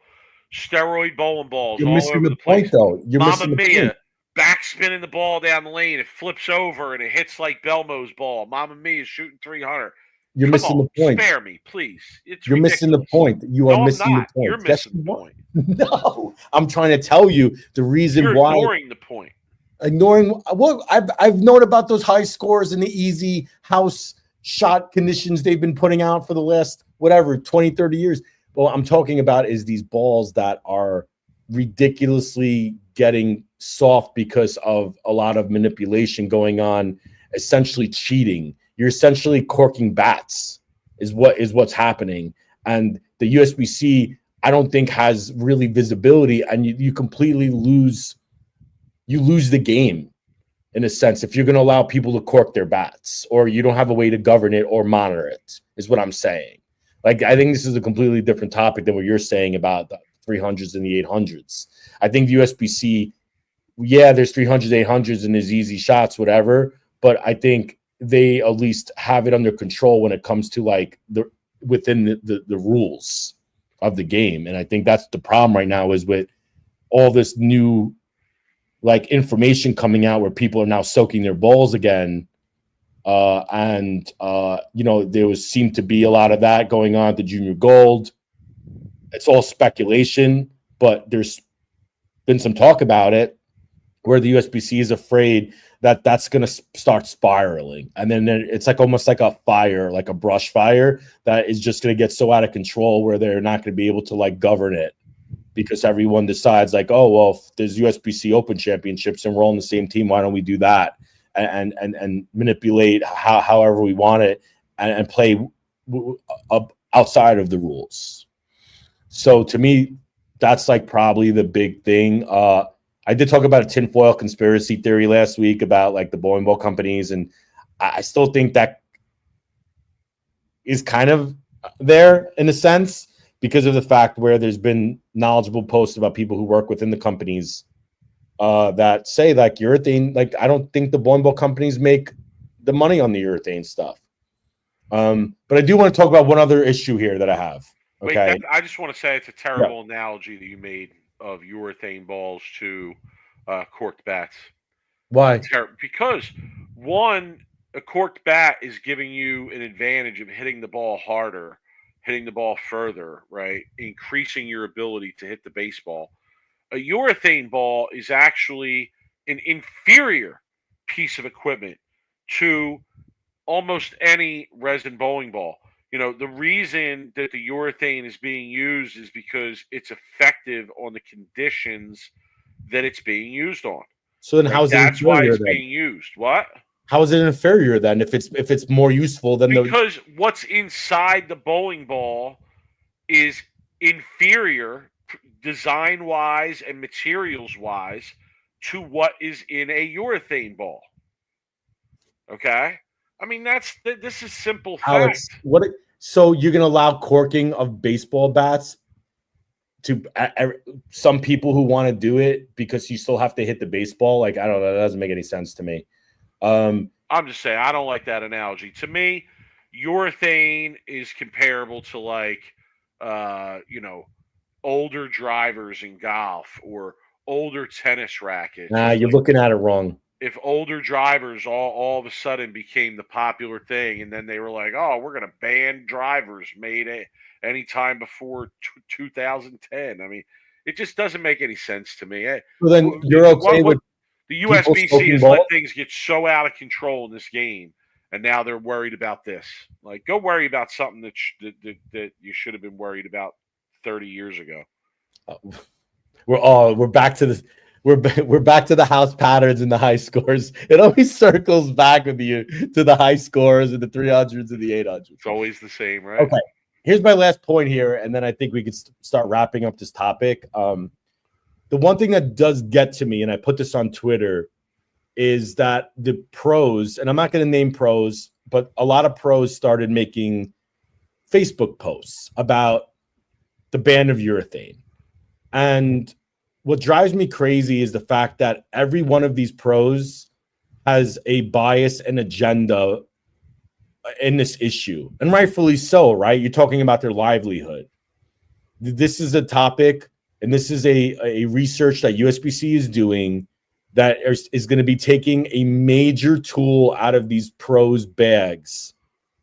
Steroid bowling balls all over the place. Though. Mamma Mia, back spinning the ball down the lane. It flips over and it hits like Belmo's ball. Mamma Mia is shooting 300. You're missing the point. Spare me, please. You're missing the point. You are missing the point. You're missing the point. No, I'm trying to tell you the reason You're why. Ignoring the point. Ignoring what I've known about those high scores and the easy house shot conditions they've been putting out for the last 20, 30 years. Well, I'm talking about is these balls that are ridiculously getting soft because of a lot of manipulation going on, essentially cheating. You're essentially corking bats is what's happening. And the USBC, I don't think, has really visibility, and you completely lose the game in a sense if you're going to allow people to cork their bats, or you don't have a way to govern it or monitor it, is what I'm saying. Like, I think this is a completely different topic than what you're saying about the 300s and the 800s. I think the USBC, yeah, there's 300s, 800s, and there's easy shots, whatever, but I think they at least have it under control when it comes to like within the rules of the game. And I think that's the problem right now, is with all this new like information coming out where people are now soaking their balls again. There seemed to be a lot of that going on at the junior gold. It's all speculation, but there's been some talk about it where the USBC is afraid that that's going to start spiraling. And then it's like almost like a fire, like a brush fire that is just going to get so out of control where they're not going to be able to like govern it, because everyone decides like, oh, well, if there's USBC Open Championships and we're all on the same team, why don't we do that and manipulate however we want it and play outside of the rules. So to me, that's like probably the big thing. I did talk about a tinfoil conspiracy theory last week about like the bowling ball companies, and I still think that is kind of there in a sense, because of the fact where there's been knowledgeable posts about people who work within the companies that say like urethane, like I don't think the bowling ball companies make the money on the urethane stuff. But I do want to talk about one other issue here that I have. Okay. Wait, I just want to say it's a terrible analogy that you made of urethane balls to corked bats. Why? Because one, a corked bat is giving you an advantage of hitting the ball harder, hitting the ball further, right? Increasing your ability to hit the baseball. A urethane ball is actually an inferior piece of equipment to almost any resin bowling ball. The reason that the urethane is being used is because it's effective on the conditions that it's being used on. So then Right? how is it That's why inferior it's then? being used. What? How is it inferior then if it's more useful than the Because what's inside the bowling ball is inferior design wise and materials wise to what is in a urethane ball. Okay? I mean, this is simple fact. Alex? So you're gonna allow corking of baseball bats to some people who want to do it because you still have to hit the baseball? Like, I don't know, that doesn't make any sense to me. I'm just saying I don't like that analogy. To me, urethane is comparable to like older drivers in golf or older tennis rackets. Nah, It's you're like looking at it wrong. if older drivers all of a sudden became the popular thing, and then they were like, "Oh, we're going to ban drivers made it anytime before 2010." I mean, it just doesn't make any sense to me. So then you're okay with The people USBC smoking has balls? let things get so out of control in this game, and now they're worried about this. Like, go worry about something that you should have been worried about 30 years ago. We're back to this. We're back to the house patterns and the high scores. It always circles back with you to the high scores and the 300s and the 800s. It's always the same, right? Okay. Here's my last point here, and then I think we could start wrapping up this topic. The one thing that does get to me, and I put this on Twitter, is that the pros, and I'm not going to name pros, but a lot of pros started making Facebook posts about the ban of urethane. And what drives me crazy is the fact that every one of these pros has a bias and agenda in this issue, and rightfully so, right? You're talking about their livelihood. This is a topic, and this is a research that USBC is doing that is going to be taking a major tool out of these pros' bags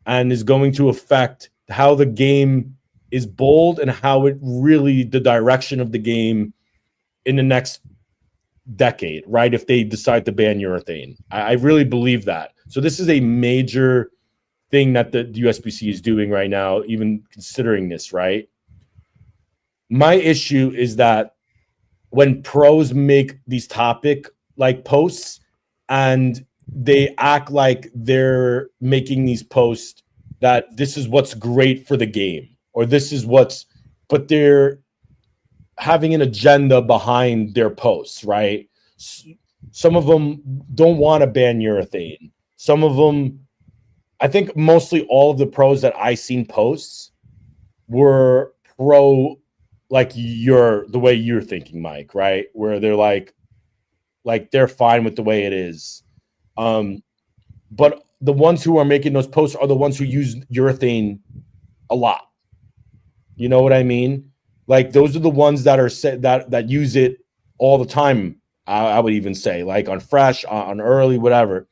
and is going to affect how the game is bowled and how it really, the direction of the game in the next decade, right? If they decide to ban urethane. I really believe that. So this is a major thing that the USBC is doing right now, even considering this, right? My issue is that when pros make these topic like posts and they act like they're making these posts that this is what's great for the game or this is but they're having an agenda behind their posts, right? Some of them don't want to ban urethane. Some of them, I think mostly all of the pros that I seen posts were pro, like the way you're thinking, Mike, right? Where they're like they're fine with the way it is. But the ones who are making those posts are the ones who use urethane a lot. You know what I mean? Like those are the ones that are that use it all the time. I would even say like on fresh, on early, whatever.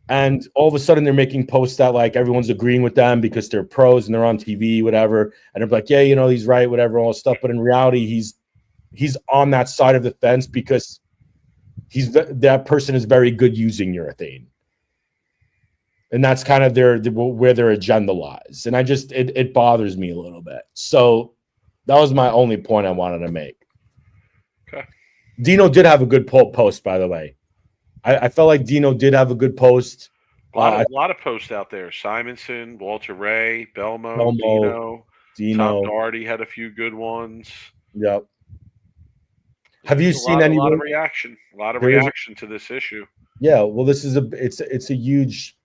And all of a sudden they're making posts that like everyone's agreeing with them because they're pros and they're on TV, whatever. And they're like, yeah, he's right, whatever, all this stuff. But in reality, he's on that side of the fence because that person is very good using urethane. And that's kind of where their agenda lies. And it bothers me a little bit. So that was my only point I wanted to make. Okay. Dino did have a good post, by the way. I felt like Dino did have a good post. A lot of posts out there. Simonson, Walter Ray, Belmo, Dino. Tom Doherty had a few good ones. Yep. Have you seen any? A lot of reaction. A lot of reaction to this issue. Yeah. Well, this is it's a huge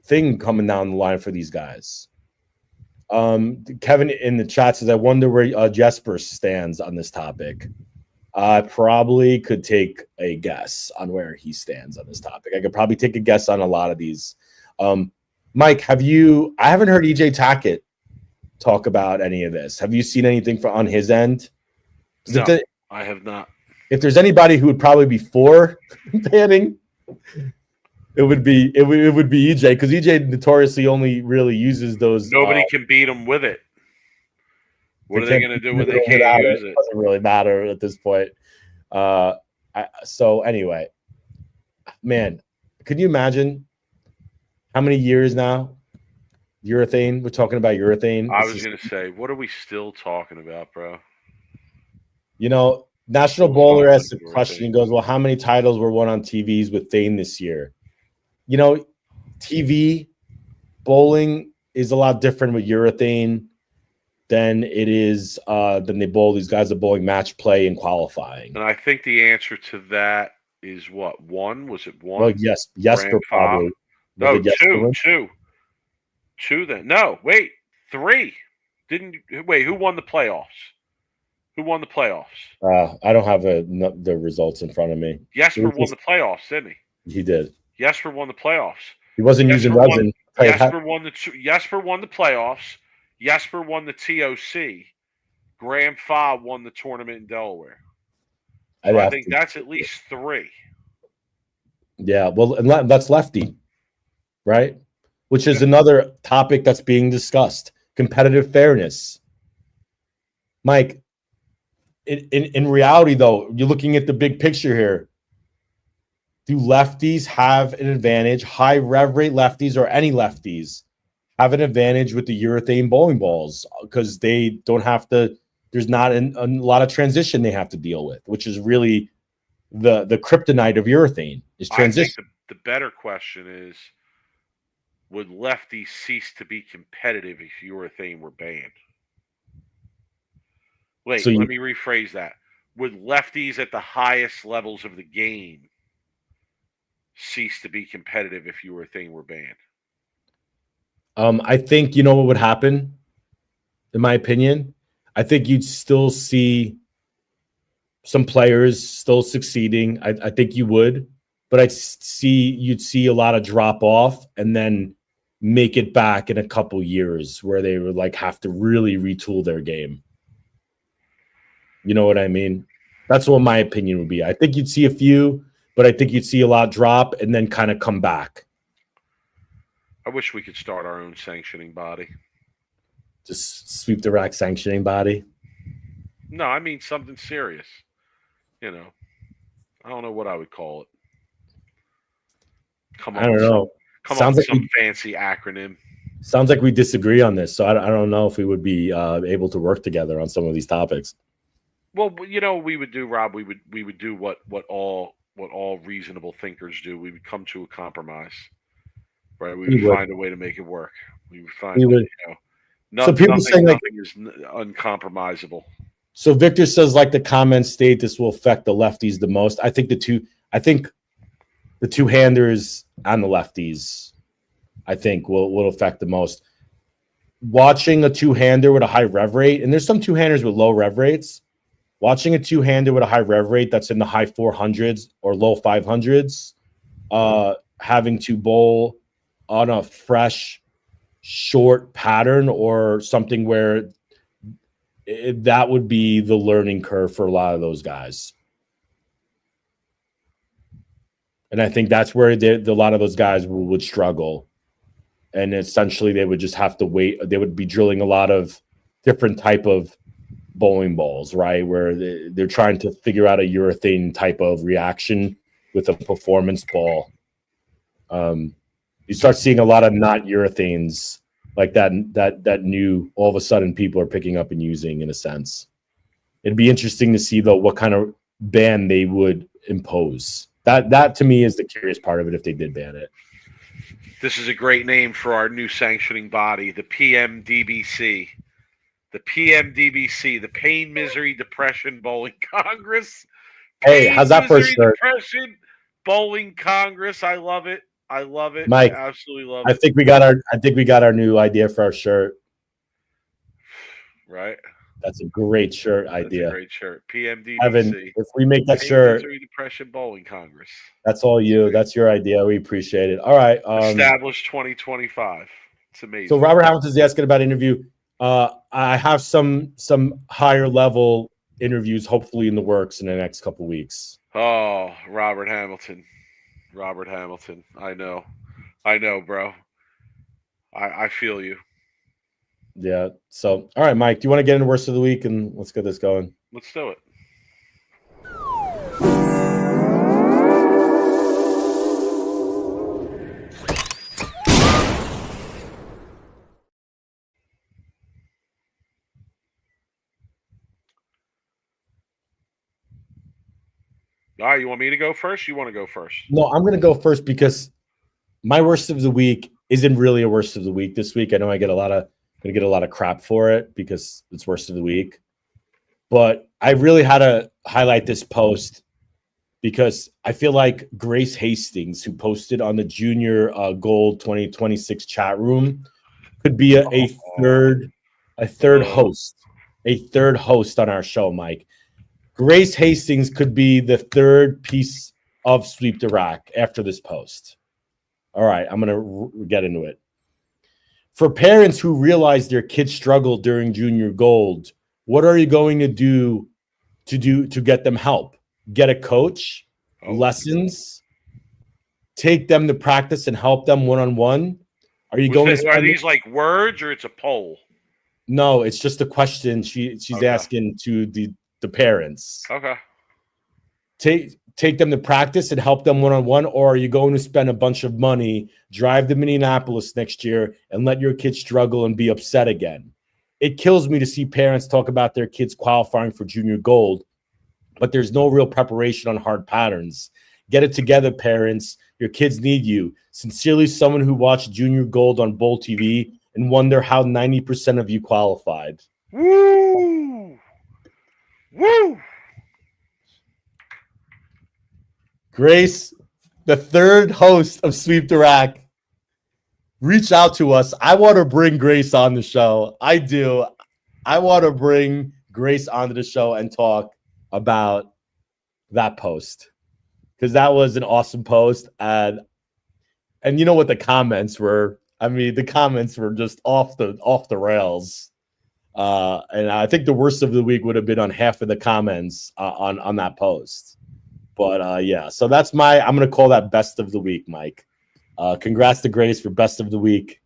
thing coming down the line for these guys. Kevin in the chat says, I wonder where Jesper stands on this topic. I probably could take a guess on where he stands on this topic. I could probably take a guess on a lot of these. Mike, I haven't heard EJ Tackett talk about any of this. Have you seen anything on his end? No, I have not. If there's anybody who would probably be for banning, it would be EJ, because EJ notoriously only really uses those. Nobody can beat him with it. What are they going to do when they can't use it? Doesn't really matter at this point. So anyway, man, could you imagine how many years now? Urethane. We're talking about urethane. I was going to say, what are we still talking about, bro? You know, National Bowler asks a question. He goes, well, how many titles were won on TVs with Thane this year? You know, TV bowling is a lot different with urethane than it is than they bowl. These guys are bowling match play and qualifying. And I think the answer to that is what? One? Was it one? Well, yes, for probably. No, two then. No, wait, three. Who won the playoffs? Who won the playoffs? I don't have the results in front of me. Jesper won the playoffs, didn't he? He did. Jesper won the playoffs. He wasn't using resin. Jesper won the playoffs. Jesper won the TOC. Graham Fa won the tournament in Delaware. So I think that's at least three. Yeah, well, and that's lefty, right? Which is another topic that's being discussed. Competitive fairness. Mike, in reality, though, you're looking at the big picture here. Do lefties have an advantage? High rev rate lefties or any lefties have an advantage with the urethane bowling balls because they don't have to. There's not a lot of transition they have to deal with, which is really the kryptonite of urethane is transition. I think the better question is, would lefties cease to be competitive if urethane were banned? Wait, let me rephrase that. Would lefties at the highest levels of the game cease to be competitive if urethane were banned? I think you know what would happen, in my opinion. I think you'd still see some players still succeeding. I think you would, but you'd see a lot of drop off and then make it back in a couple years where they would like have to really retool their game. You know what I mean? That's what my opinion would be. I think you'd see a few, but I think you'd see a lot drop and then kind of come back. I wish we could start our own sanctioning body. Just sweep the rack sanctioning body? No, I mean something serious. You know, I don't know what I would call it. I don't know. Come up with some fancy acronym. Sounds like we disagree on this, so I don't know if we would be able to work together on some of these topics. Well, you know, we would do, Rob. We would do what all reasonable thinkers do. We would come to a compromise, right? We would find a way to make it work. We would find. So people saying nothing is uncompromisable. So Victor says, like the comments state, this will affect the lefties the most. I think the two-handers and the lefties, I think will affect the most. Watching a two-hander with a high rev rate, and there's some two-handers with low rev rates. Watching a two-hander with a high rev rate that's in the high 400s or low 500s, having to bowl on a fresh, short pattern or something where that would be the learning curve for a lot of those guys. And I think that's where a lot of those guys would struggle. And essentially they would just have to wait. They would be drilling a lot of different type of bowling balls, right? Where they're trying to figure out a urethane type of reaction with a performance ball. You start seeing a lot of not urethanes like that new, all of a sudden people are picking up and using in a sense. It'd be interesting to see though what kind of ban they would impose. That to me is the curious part of it if they did ban it. This is a great name for our new sanctioning body, the PMDBC. The PMDBC, the Pain, Misery, Depression Bowling Congress. Hey, how's that for a shirt? Depression Bowling Congress. I love it. Mike, I absolutely love it. I think we got our new idea for our shirt. Right. That's a great shirt idea. That's a great shirt. PMDBC. Evan, if we make that Pain, shirt, Misery, Depression Bowling Congress. That's all you. That's your idea. We appreciate it. All right. Established 2025. It's amazing. So Robert Hamilton's asking about interview. I have some higher level interviews, hopefully in the works in the next couple weeks. Oh, Robert Hamilton. Robert Hamilton. I know, bro. I feel you. Yeah. So, all right, Mike, do you want to get into worst of the week and let's get this going? Let's do it. All right, you want me to go first? You want to go first? No, I'm going to go first because my worst of the week isn't really a worst of the week this week. I know I get a lot of crap for it because it's worst of the week. But I really had to highlight this post because I feel like Grace Hastings, who posted on the Junior Gold 2026 chat room, could be a third host, on our show, Mike. Grace Hastings could be the third piece of Sweep the Rack after this post. All right, I'm going to get into it. For parents who realize their kids struggle during Junior Gold, what are you going to do to get them help? Get a coach, lessons, take them to practice and help them one-on-one? Are you going to spend Are these like words or it's a poll? No, it's just a question she's asking to the parents. Okay. Take them to practice and help them one-on-one, or are you going to spend a bunch of money, drive to Minneapolis next year, and let your kids struggle and be upset again? It kills me to see parents talk about their kids qualifying for Junior Gold, but there's no real preparation on hard patterns. Get it together, parents. Your kids need you. Sincerely, someone who watched Junior Gold on Bowl TV and wonder how 90% of you qualified. Woo! Woo! Grace, the third host of Sweep the Rack, reach out to us. I want to bring Grace on the show. I do. I want to bring Grace onto the show and talk about that post because that was an awesome post. And you know what the comments were? I mean, the comments were just off the rails. And I think the worst of the week would have been on half of the comments on that post. But yeah, so that's I'm going to call that best of the week, Mike. Congrats to Grace for best of the week.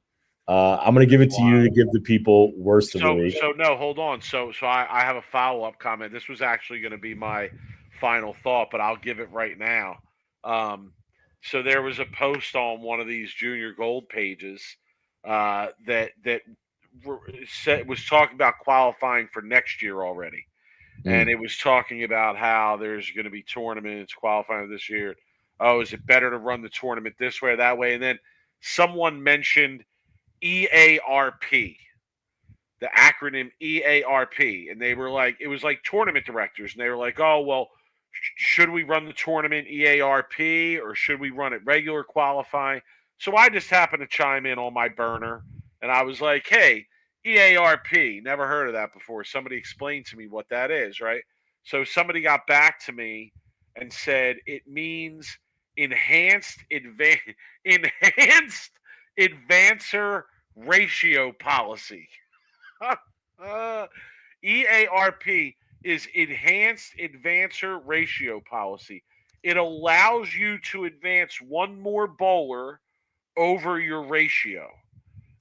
I'm going to give it to you to give the people worst of the week. So no, hold on. So I have a follow-up comment. This was actually going to be my final thought, but I'll give it right now. So there was a post on one of these Junior Gold pages that was talking about qualifying for next year already. And it was talking about how there's going to be tournaments qualifying this year. Oh, is it better to run the tournament this way or that way? And then someone mentioned EARP, the acronym EARP. And they were like, it was like tournament directors. And they were like, oh, well, should we run the tournament EARP or should we run it regular qualifying? So I just happened to chime in on my burner. And I was like, hey, EARP, never heard of that before. Somebody explained to me what that is, right? So somebody got back to me and said it means enhanced advancer ratio policy. EARP is enhanced advancer ratio policy. It allows you to advance one more bowler over your ratio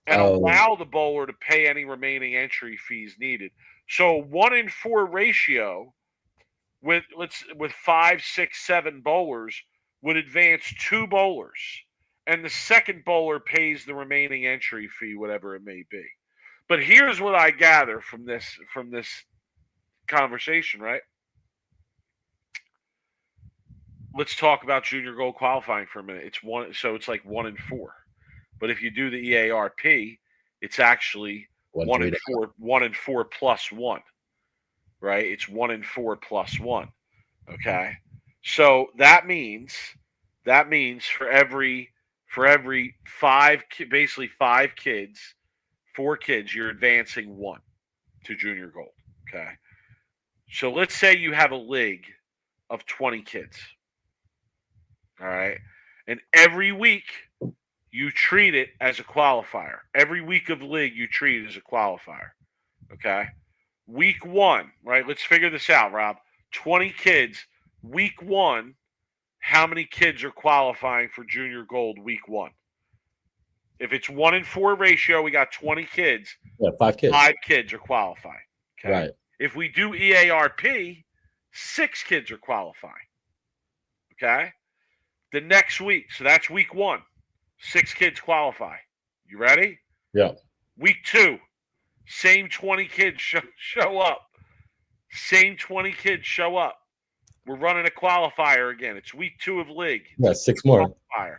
and allow the bowler to pay any remaining entry fees needed. So 1-in-4 ratio with 5, 6, 7 bowlers would advance 2 bowlers, and the second bowler pays the remaining entry fee, whatever it may be. But here's what I gather from this conversation, right? Let's talk about Junior Gold qualifying for a minute. It's like 1-in-4. But if you do the EARP, it's actually 1-in-4 plus 1, right? It's 1-in-4 plus 1. Okay, so that means for every 5 kids, 4 kids, you're advancing 1 to Junior Gold. Okay, so let's say you have a league of 20 kids. All right, and every week you treat it as a qualifier. Every week of league, you treat it as a qualifier. Okay. Week 1, right? Let's figure this out, Rob. 20 kids. Week 1, how many kids are qualifying for junior gold week 1? If it's 1-in-4 ratio, we got 20 kids. Yeah, 5 kids. 5 kids are qualifying. Okay. Right. If we do EARP, 6 kids are qualifying. Okay. The next week, so that's week 1, 6 kids qualify. You ready? Yeah. Week 2, same 20 kids show up. Same 20 kids show up. We're running a qualifier again. It's week 2 of league. Yeah, 6 more. Qualifier.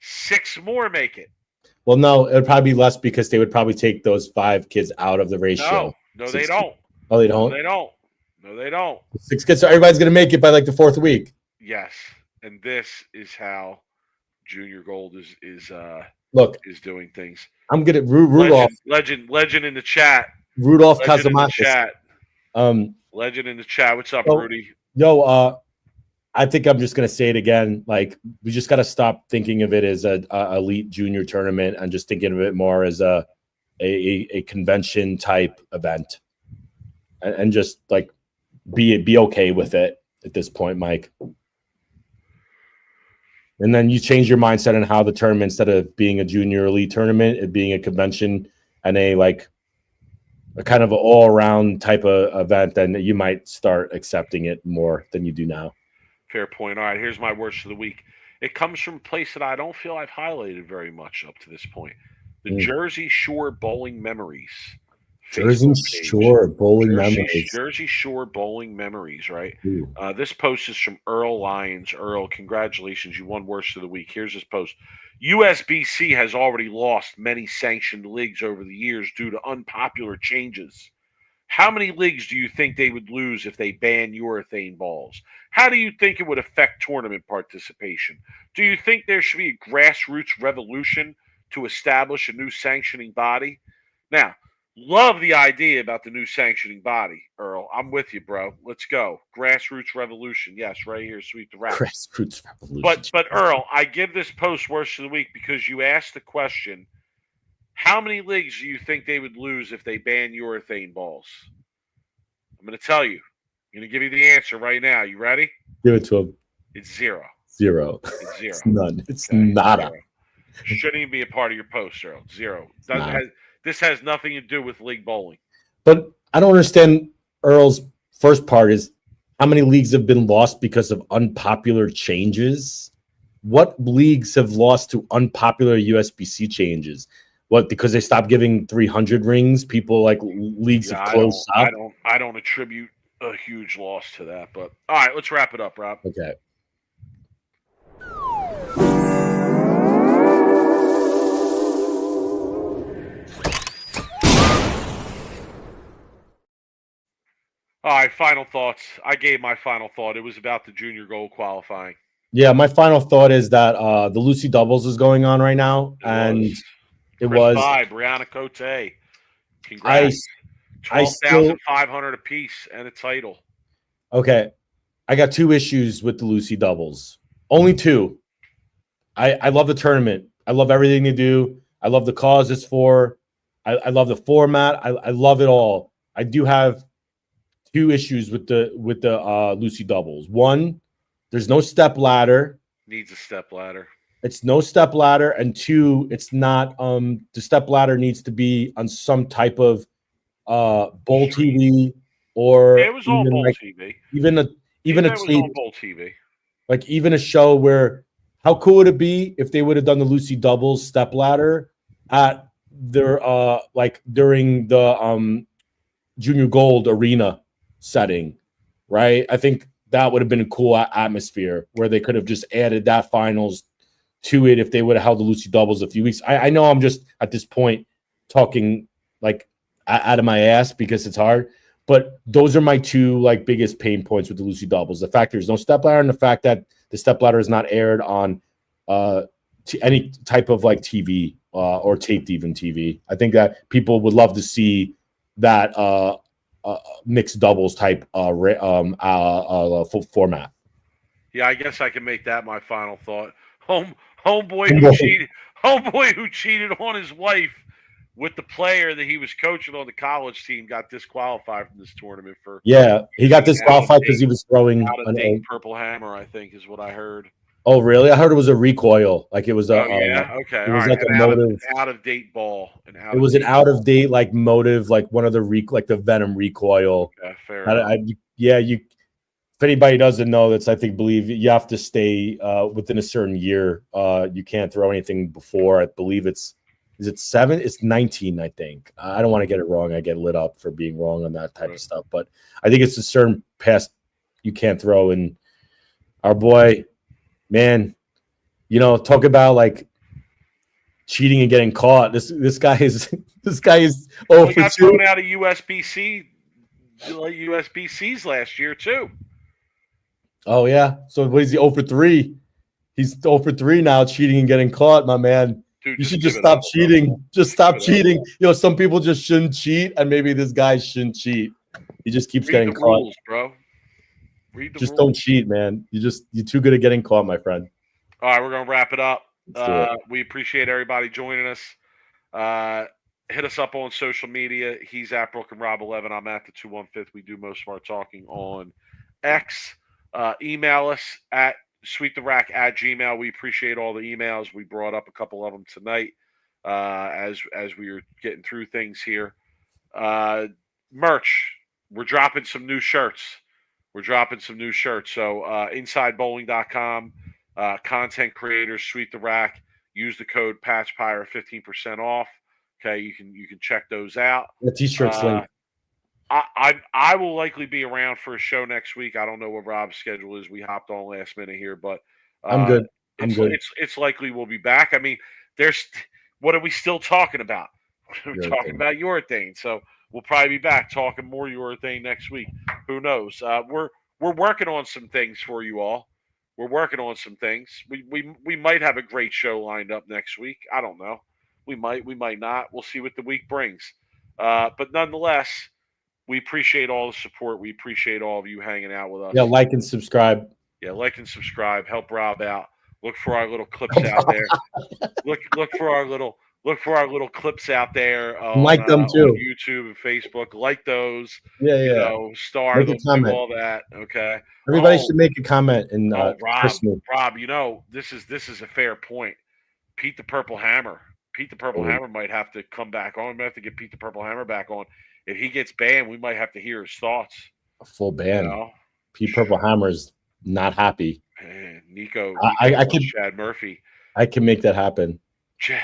6 more make it. Well, no, it would probably be less because they would probably take those 5 kids out of the ratio. No, they don't. Oh, they don't? No, they don't. 6 kids, so everybody's going to make it by like the 4th week. Yes, and this is how junior gold is doing things. I'm good at Rudolph. Legend in the chat. Rudolph Legend in the Kazamakis. chat. Legend in the chat. What's up, Rudy? Yo, I think I'm just gonna say it again. Like, we just got to stop thinking of it as a elite junior tournament and just thinking of it more as a convention type event, and just like be okay with it at this point, Mike. And then you change your mindset on how the tournament, instead of being a junior elite tournament, it being a convention and a kind of an all-around type of event, then you might start accepting it more than you do now. Fair point. All right, here's my worst of the week. It comes from a place that I don't feel I've highlighted very much up to this point. The Jersey Shore Bowling Memories. Jersey Shore Bowling Memories. Jersey Shore Bowling Memories, right? This post is from Earl Lyons. Earl, congratulations. You won worst of the week. Here's his post. USBC has already lost many sanctioned leagues over the years due to unpopular changes. How many leagues do you think they would lose if they ban urethane balls? How do you think it would affect tournament participation? Do you think there should be a grassroots revolution to establish a new sanctioning body? Now, love the idea about the new sanctioning body, Earl. I'm with you, bro. Let's go. Grassroots revolution. Yes, right here, Sweep the Rap. Grassroots revolution. But Earl, I give this post worst of the week because you asked the question, how many leagues do you think they would lose if they ban urethane balls? I'm going to tell you. I'm going to give you the answer right now. You ready? Give it to him. It's 0. 0. It's 0. It's none. It's nada. 0. Shouldn't even be a part of your post, Earl. 0. This has nothing to do with league bowling. But I don't understand Earl's first part is how many leagues have been lost because of unpopular changes? What leagues have lost to unpopular USBC changes? What, because they stopped giving 300 rings? People like leagues have closed up? I don't attribute a huge loss to that. But all right, let's wrap it up, Rob. Okay. All right, final thoughts. I gave my final thought. It was about the junior gold qualifying. Yeah, my final thought is that the Lucy doubles is going on right now, it was Brianna Cote. Congrats. 12,500 apiece and a title. Okay, I got 2 issues with the Lucy doubles. Only 2. I love the tournament. I love everything they do. I love the cause it's for. I love the format. I love it all. I do have 2 issues with the Lucy doubles. 1, there's no step ladder. Needs a step ladder. It's no step ladder, and 2, it's not. The step ladder needs to be on some type of bowl TV or it was on bowl TV. Even a tape, bowl TV. Like even a show where. How cool would it be if they would have done the Lucy doubles step ladder at their during the junior gold arena setting, right? I think that would have been a cool atmosphere where they could have just added that finals to it if they would have held the Lucy doubles a few weeks. I know I'm just at this point talking like out of my ass because it's hard, but those are my 2 biggest pain points with the Lucy doubles. The fact there's no step ladder and the fact that the step ladder is not aired on any type of TV or taped even TV. I think that people would love to see that mixed doubles type format. Yeah, I guess I can make that my final thought. Homeboy who cheated on his wife with the player that he was coaching on the college team got disqualified from this tournament for Yeah, he got disqualified because he was throwing out of date Purple Hammer, I think is what I heard. Oh, really? I heard it was a recoil. Like it was a. Oh yeah, okay. It was like a motive. Out of date ball. It was an out of date like motive, like one of the like the Venom recoil. Yeah, fair enough. You. If anybody doesn't know, believe you have to stay within a certain year. You can't throw anything before. I believe is it 7? It's 19, I think. I don't want to get it wrong. I get lit up for being wrong on that type of stuff, but I think it's a certain past you can't throw. And our boy, man, talk about like cheating and getting caught. This guy is 0 for 2. Thrown out of USBCs last year too. Oh yeah. So what is he 0 for 3? He's 0 for 3 now, cheating and getting caught, my man. Dude, you should just stop cheating. Bro. Just stop cheating. Some people just shouldn't cheat, and maybe this guy shouldn't cheat. He just keeps getting caught. Rules, bro. Read the just rules. Don't cheat, man. You're too good at getting caught, my friend. All right, we're gonna wrap it up. We appreciate everybody joining us. Hit us up on social media. He's at Brooklyn Rob 11. I'm at the 215. We do most of our talking on X. Email us at sweeptherack@gmail.com. We appreciate all the emails. We brought up a couple of them tonight as we were getting through things here. Merch. We're dropping some new shirts. So InsideBowling.com. Content creators, Sweep the Rack. Use the code PatchPire 15% off. Okay, you can check those out. The t-shirts link. I will likely be around for a show next week. I don't know what Rob's schedule is. We hopped on last minute here, but I'm good. It's likely we'll be back. I mean, what are we still talking about? We're talking about urethane. So we'll probably be back talking more urethane next week. Who knows? We're working on some things for you all. We're working on some things. We might have a great show lined up next week. I don't know. We might not. We'll see what the week brings. But nonetheless, we appreciate all the support. We appreciate all of you hanging out with us. Yeah, like and subscribe. Help Rob out. Look for our little clips out there. Look for our little clips out there on, like them too. On YouTube and Facebook. Like those. Yeah. Star them, do all that. Okay. Everybody should make a comment and Rob, this is a fair point. Pete the Purple Hammer might have to come back on. We might have to get Pete the Purple Hammer back on. If he gets banned, we might have to hear his thoughts. A full ban. Pete Purple Hammer's not happy. Man, Nico I can Chad Murphy. I can make that happen. Chad.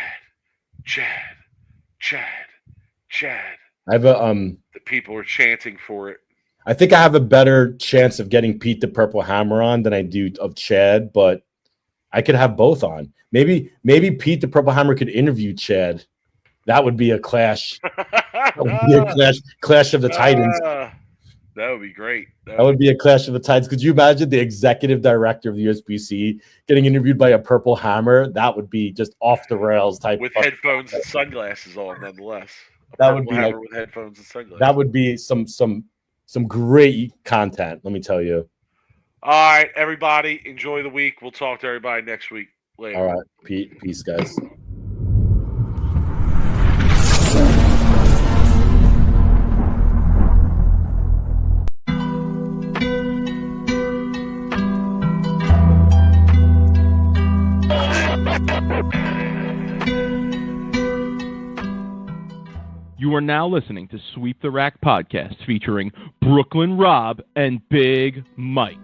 I have the people are chanting for it. I think I have a better chance of getting Pete the Purple Hammer on than I do of Chad, but I could have both on. Maybe Pete the Purple Hammer could interview Chad. That would be a clash. That would be a clash of the Titans. That would be great. That would be a clash of the Titans. Could you imagine the executive director of the USBC getting interviewed by a Purple Hammer? That would be just off the rails type. With headphones and sunglasses on, nonetheless. That would be with headphones and sunglasses. That would be some great content. Let me tell you. All right, everybody, enjoy the week. We'll talk to everybody next week. Later. All right, peace, guys. You are now listening to Sweep the Rack podcast featuring Brooklyn Rob and Big Mike.